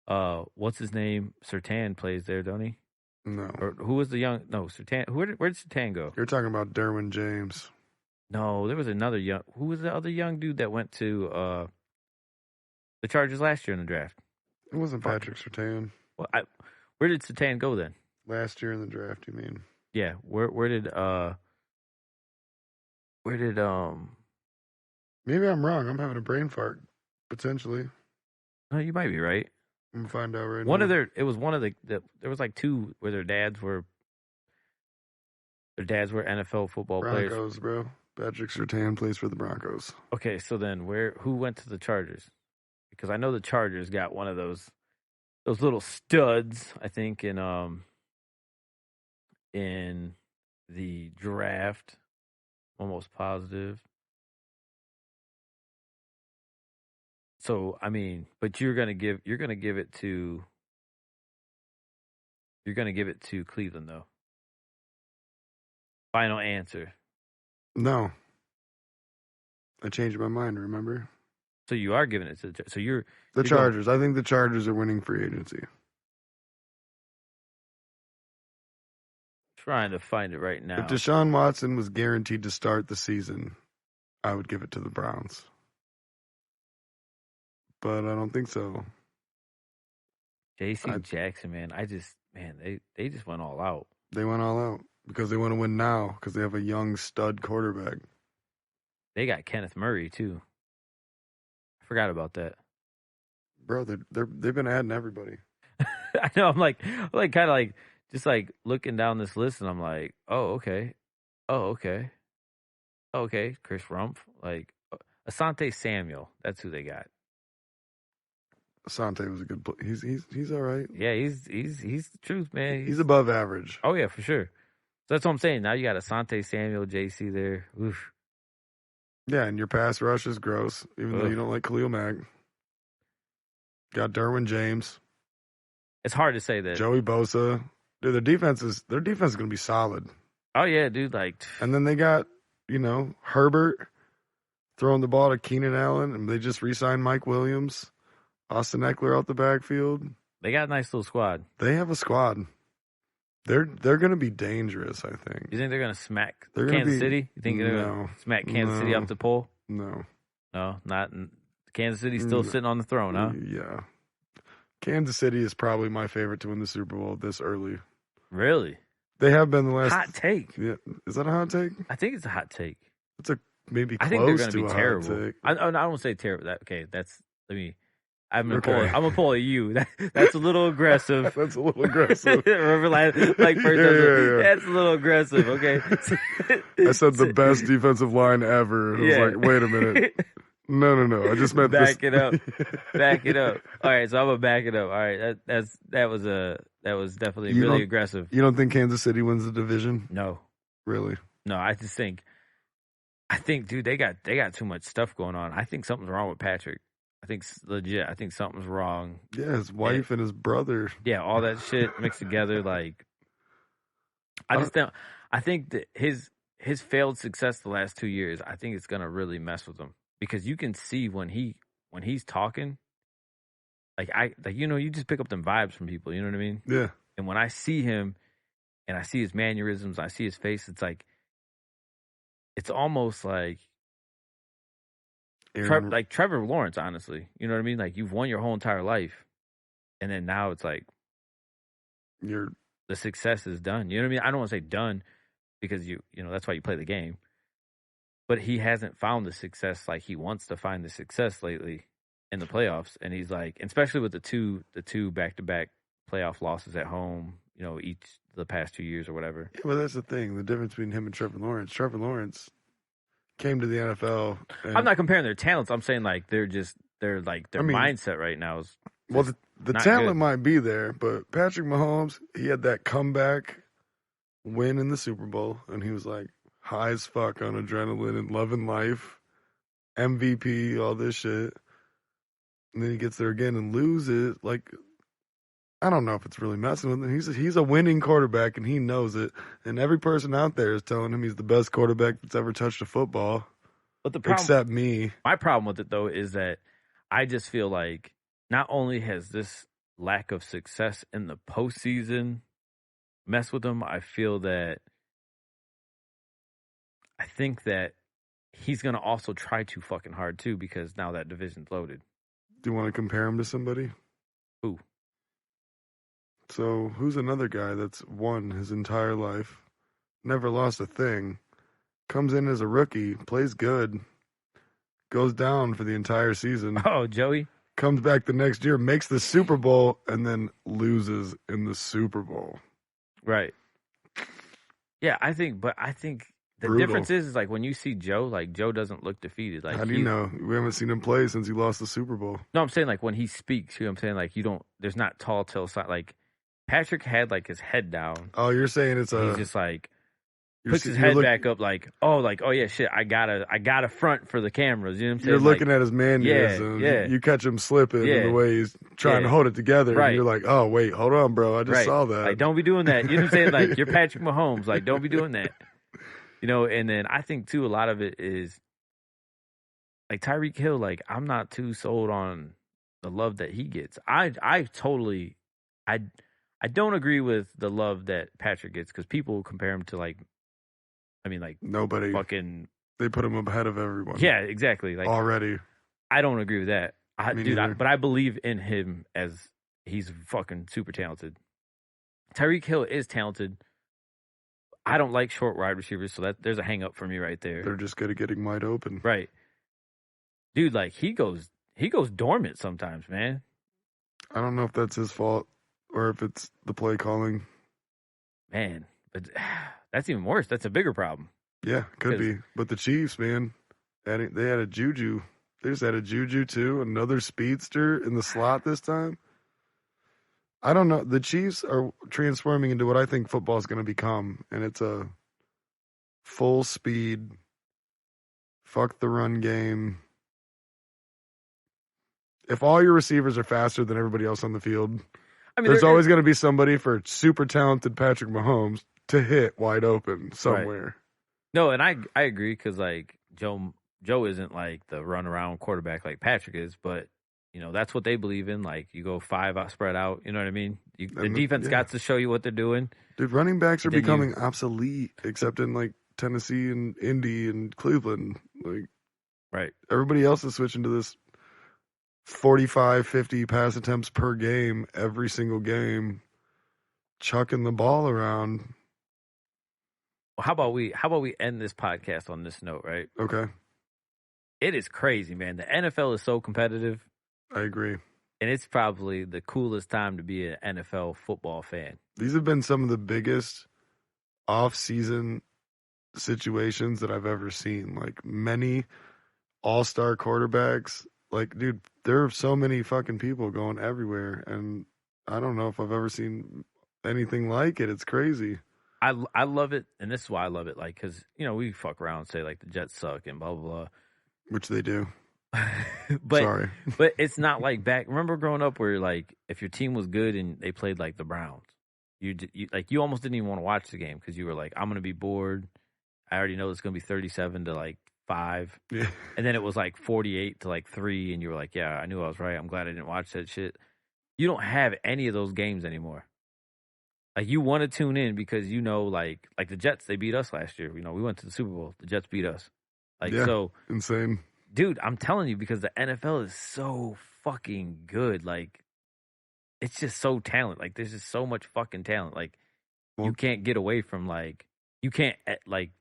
What's his name? Surtain plays there, don't he? No. Or who was the young? No, Surtain. Where'd Surtain go? You're talking about Derwin James. No, there was another young. Who was the other young dude that went to the Chargers last year in the draft? It wasn't Patrick Surtain. Well, where did Surtain go then? Last year in the draft, you mean? Yeah. Where did Maybe I'm wrong. I'm having a brain fart, potentially. Oh, you might be right. I'm gonna find out right One now. of their, it was one of the there was like two where their dads were NFL football players. Broncos, bro. Patrick Surtain plays for the Broncos. Okay, so then who went to the Chargers? Because I know the Chargers got one of those little studs, I think, in the draft. Almost positive. So I mean, but you're gonna give it to Cleveland though. Final answer. No. I changed my mind, remember? So you are giving it to the The you're Chargers. I think the Chargers are winning free agency. trying to find it right now. If Deshaun Watson was guaranteed to start the season, I would give it to the Browns. But I don't think so. J.C. Jackson, man, they just went all out. They went all out because they want to win now because they have a young stud quarterback. They got Kenneth Murray too. I forgot about that. Bro, they've been adding everybody. I know. I'm like kind of like just like looking down this list, and I'm like, oh okay. Chris Rumpf, like Asante Samuel. That's who they got. Asante was a good player. He's all right. Yeah, he's the truth, man. He's above average. Oh yeah, for sure. So that's what I'm saying. Now you got Asante Samuel, JC there. Oof. Yeah, and your pass rush is gross, even though you don't like Khalil Mack. Got Derwin James. It's hard to say that. Joey Bosa. Dude, their defense is going to be solid. Oh yeah, dude. Like, and then they got, Herbert throwing the ball to Keenan Allen, and they just re-signed Mike Williams, Austin Eckler out the backfield. They got a nice little squad. They have a squad. They're going to be dangerous, I think. You think they're going to smack Kansas City? You think they're going to smack Kansas City off the pole? No. No, not. Kansas City's still sitting on the throne, huh? Yeah. Kansas City is probably my favorite to win the Super Bowl this early. Really? They have been the last. Hot take. Yeah. Is that a hot take? I think it's a hot take. It's maybe close I think they're going to be a terrible. hot take. I don't want to say terrible. I'm gonna pull a you. That's a little aggressive. That's a little aggressive. Remember, like first, that's a little aggressive. Okay. I said the best defensive line ever. I was like, wait a minute. No. I just meant back it up. Back it up. All right, so I'm gonna back it up. All right, that was definitely really aggressive. You don't think Kansas City wins the division? No. Really? No, I think, dude, they got too much stuff going on. I think something's wrong with Patrick. I think legit. I think something's wrong. Yeah, his wife and his brother. Yeah, all that shit mixed together. Like, I think that his failed success the last 2 years, I think it's gonna really mess with him because you can see when he's talking, you just pick up them vibes from people. You know what I mean? Yeah. And when I see him, and I see his mannerisms, I see his face. It's like, it's almost like. Like Trevor Lawrence, honestly. You know what I mean? Like, you've won your whole entire life. And then now it's like the success is done. You know what I mean? I don't want to say done because that's why you play the game. But he hasn't found the success like he wants to find the success lately in the playoffs. And he's like, especially with the two back-to-back playoff losses at home, each the past 2 years or whatever. Yeah, well, that's the thing. The difference between him and Trevor Lawrence came to the NFL. I'm not comparing their talents. I'm saying like their mindset right now is the talent might be there, but Patrick Mahomes, he had that comeback win in the Super Bowl, and he was like high as fuck on adrenaline and loving life, MVP, all this shit, and then he gets there again and loses. Like, I don't know if it's really messing with him. He's a winning quarterback, and he knows it. And every person out there is telling him he's the best quarterback that's ever touched a football. But the problem, except me. My problem with it, though, is that I just feel like not only has this lack of success in the postseason messed with him, I think that he's going to also try too fucking hard, too, because now that division's loaded. Do you want to compare him to somebody? Who? So, who's another guy that's won his entire life, never lost a thing, comes in as a rookie, plays good, goes down for the entire season. Oh, Joey? comes back the next year, makes the Super Bowl, and then loses in the Super Bowl. Right. Yeah, I think the Brutal. difference is like when you see Joe, like Joe doesn't look defeated. Like How do you know? We haven't seen him play since he lost the Super Bowl. No, I'm saying like when he speaks, you know what I'm saying? Like there's not tall tale sign. Like Patrick had like his head down. Oh, you're saying it's He's just like puts his head back up like oh yeah, shit, I gotta front for the cameras. You know what I'm saying? You're looking like, at his mannerisms. Yeah. You catch him slipping in the way he's trying to hold it together. Right. And you're like, oh, wait, hold on, bro. I just saw that. Like, don't be doing that. You know what I'm saying? Like, you're Patrick Mahomes. Like, don't be doing that. You know, and then I think, too, a lot of it is, like, Tyreek Hill, like, I'm not too sold on the love that he gets. I don't agree with the love that Patrick gets because people compare him to, like, nobody. Fucking. They put him ahead of everyone. Yeah, exactly. Like already. I don't agree with that. But I believe in him as he's fucking super talented. Tyreek Hill is talented. I don't like short wide receivers, so there's a hang up for me right there. They're just good at getting wide open. Right. Dude, like he goes dormant sometimes, man. I don't know if that's his fault or if it's the play calling. Man, but that's even worse. That's a bigger problem. Yeah, could be. But the Chiefs, man, they had a Juju. They just had a Juju too, another speedster in the slot this time. I don't know. The Chiefs are transforming into what I think football is going to become, and it's a full speed, fuck the run game. If all your receivers are faster than everybody else on the field, there's always going to be somebody for super talented Patrick Mahomes to hit wide open somewhere. Right. No, and I agree because like Joe isn't like the run around quarterback like Patrick is, but you know that's what they believe in. Like you go 5 out, spread out. You know what I mean? The defense got to show you what they're doing. Dude, running backs are becoming obsolete, except in like Tennessee and Indy and Cleveland. Like, right? Everybody else is switching to this 45, 50 pass attempts per game every single game, chucking the ball around. Well, how about we end this podcast on this note, right? Okay. It is crazy, man. The NFL is so competitive. I agree. And it's probably the coolest time to be an NFL football fan. These have been some of the biggest off-season situations that I've ever seen. Like, many all-star quarterbacks. Like, dude, there are so many fucking people going everywhere. And I don't know if I've ever seen anything like it. It's crazy. I love it. And this is why I love it. Like, because, you know, we fuck around and say, like, the Jets suck and blah, blah, blah. Which they do. But, sorry. But it's not like back. Remember growing up where like if your team was good and they played like the Browns, you almost didn't even want to watch the game because you were like, I'm gonna be bored. I already know it's gonna be 37 to like 5. Yeah. And then it was like 48 to like 3, and you were like, yeah, I knew I was right. I'm glad I didn't watch that shit. You don't have any of those games anymore. Like you want to tune in because you know, like the Jets, they beat us last year. You know, we went to the Super Bowl. The Jets beat us. Like so insane. Dude, I'm telling you, because the NFL is so fucking good. Like, it's just so talented. Like, there's just so much fucking talent. Like, you can't get away from, like, you can't, like,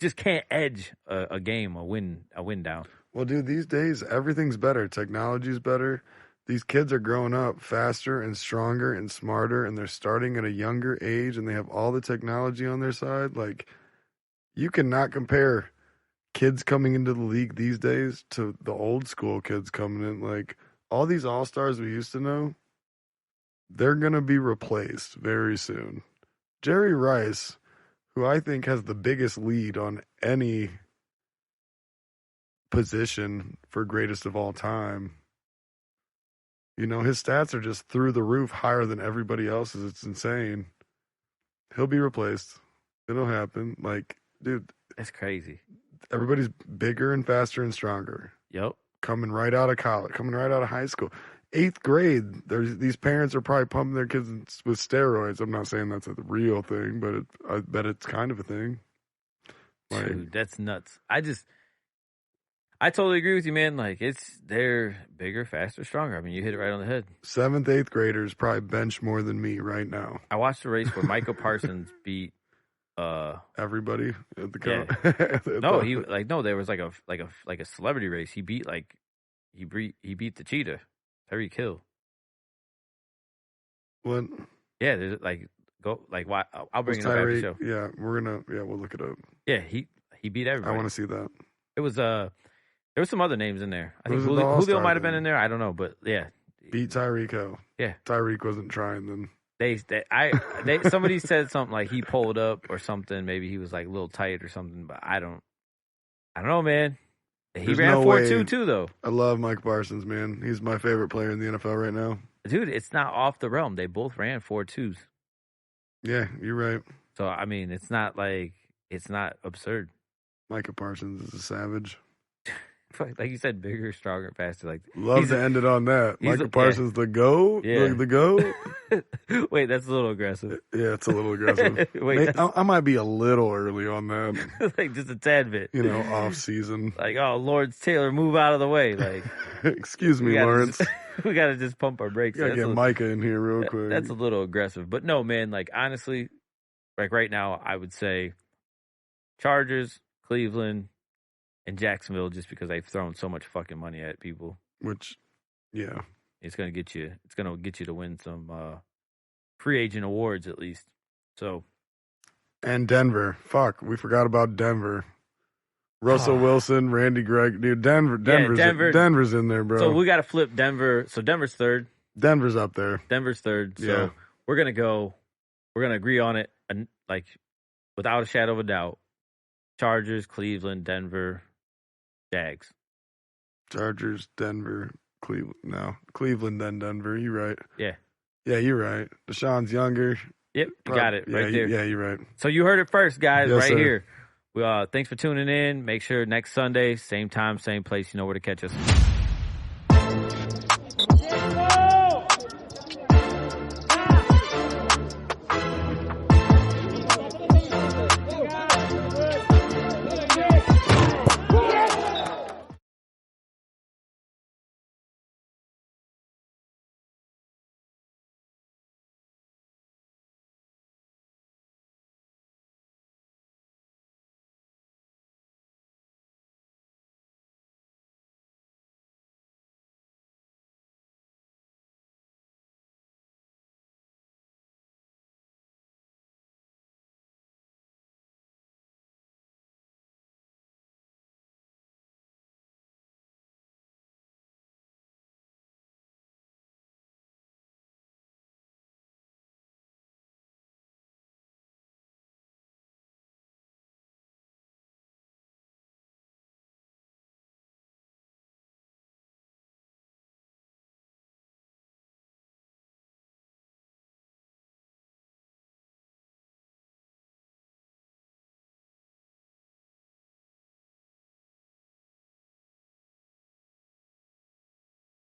just can't edge a game, a win down. Well, dude, these days, everything's better. Technology's better. These kids are growing up faster and stronger and smarter, and they're starting at a younger age, and they have all the technology on their side. Like, you cannot compare kids coming into the league these days to the old school kids coming in. Like, all these all-stars we used to know, they're going to be replaced very soon. Jerry Rice, who I think has the biggest lead on any position for greatest of all time, you know, his stats are just through the roof, higher than everybody else's. It's insane. He'll be replaced. It'll happen. Like, dude, that's crazy. Everybody's bigger and faster and stronger. Yep. Coming right out of college, coming right out of high school. 8th grade, these parents are probably pumping their kids with steroids. I'm not saying that's a real thing, but I bet it's kind of a thing. Like, dude, that's nuts. I totally agree with you, man. Like, they're bigger, faster, stronger. I mean, you hit it right on the head. 7th, 8th graders probably bench more than me right now. I watched a race where Micah Parsons beat everybody at the there was like a celebrity race. He beat the cheetah. Tyreek Hill. What? Yeah, there's like go like why I'll bring Was it up after the Tyreek? show. Yeah, we'll look it up. Yeah, he beat everybody. I want to see that. It was there was some other names in there. I think Was it the Julio All-Star might have been then? in there. I don't know, but yeah, Beat Tyreek Hill. Yeah. Tyreek wasn't trying then. Somebody said something like he pulled up or something. Maybe he was like a little tight or something, but I don't know, man. He There's ran no 4.2 way. too, though. I love Mike Parsons, man. He's my favorite player in the NFL right now. Dude, it's not off the realm. They both ran 4.2s. Yeah, you're right. So I mean, it's not absurd. Micah Parsons is a savage. Like you said, bigger, stronger, faster. Like Love he's to end it on that. he's Micah a- Parsons, the GOAT? Yeah. The GOAT? Wait, that's a little aggressive. Yeah, it's a little aggressive. Wait, I might be a little early on that, that's like just a tad bit. off season. Like, oh, Lawrence Taylor, move out of the way. Like, Excuse me, we gotta Lawrence. just- we got to just pump our brakes. Gotta get Micah in here real quick. That's a little aggressive. But no, man, like, honestly, like right now, I would say Chargers, Cleveland, and Jacksonville, just because they've thrown so much fucking money at people. Which, yeah. It's gonna get you to win some free agent awards at least. So And Denver. Fuck, we forgot about Denver. Russell Wilson, Randy Gregg. Dude, Denver's in there, bro. So we got to flip Denver. So Denver's third. Denver's up there. Denver's third. So Yeah. we're gonna agree on it, and like without a shadow of a doubt. Chargers, Cleveland, Denver, Jags. Chargers, Denver, Cleveland. No, Cleveland, then Denver. You're right. Yeah. Yeah, you're right. Deshaun's younger. Yep, you got it right there. Yeah, you're right. So you heard it first, guys, Yes, right sir. here. Thanks for tuning in. Make sure next Sunday, same time, same place, you know where to catch us.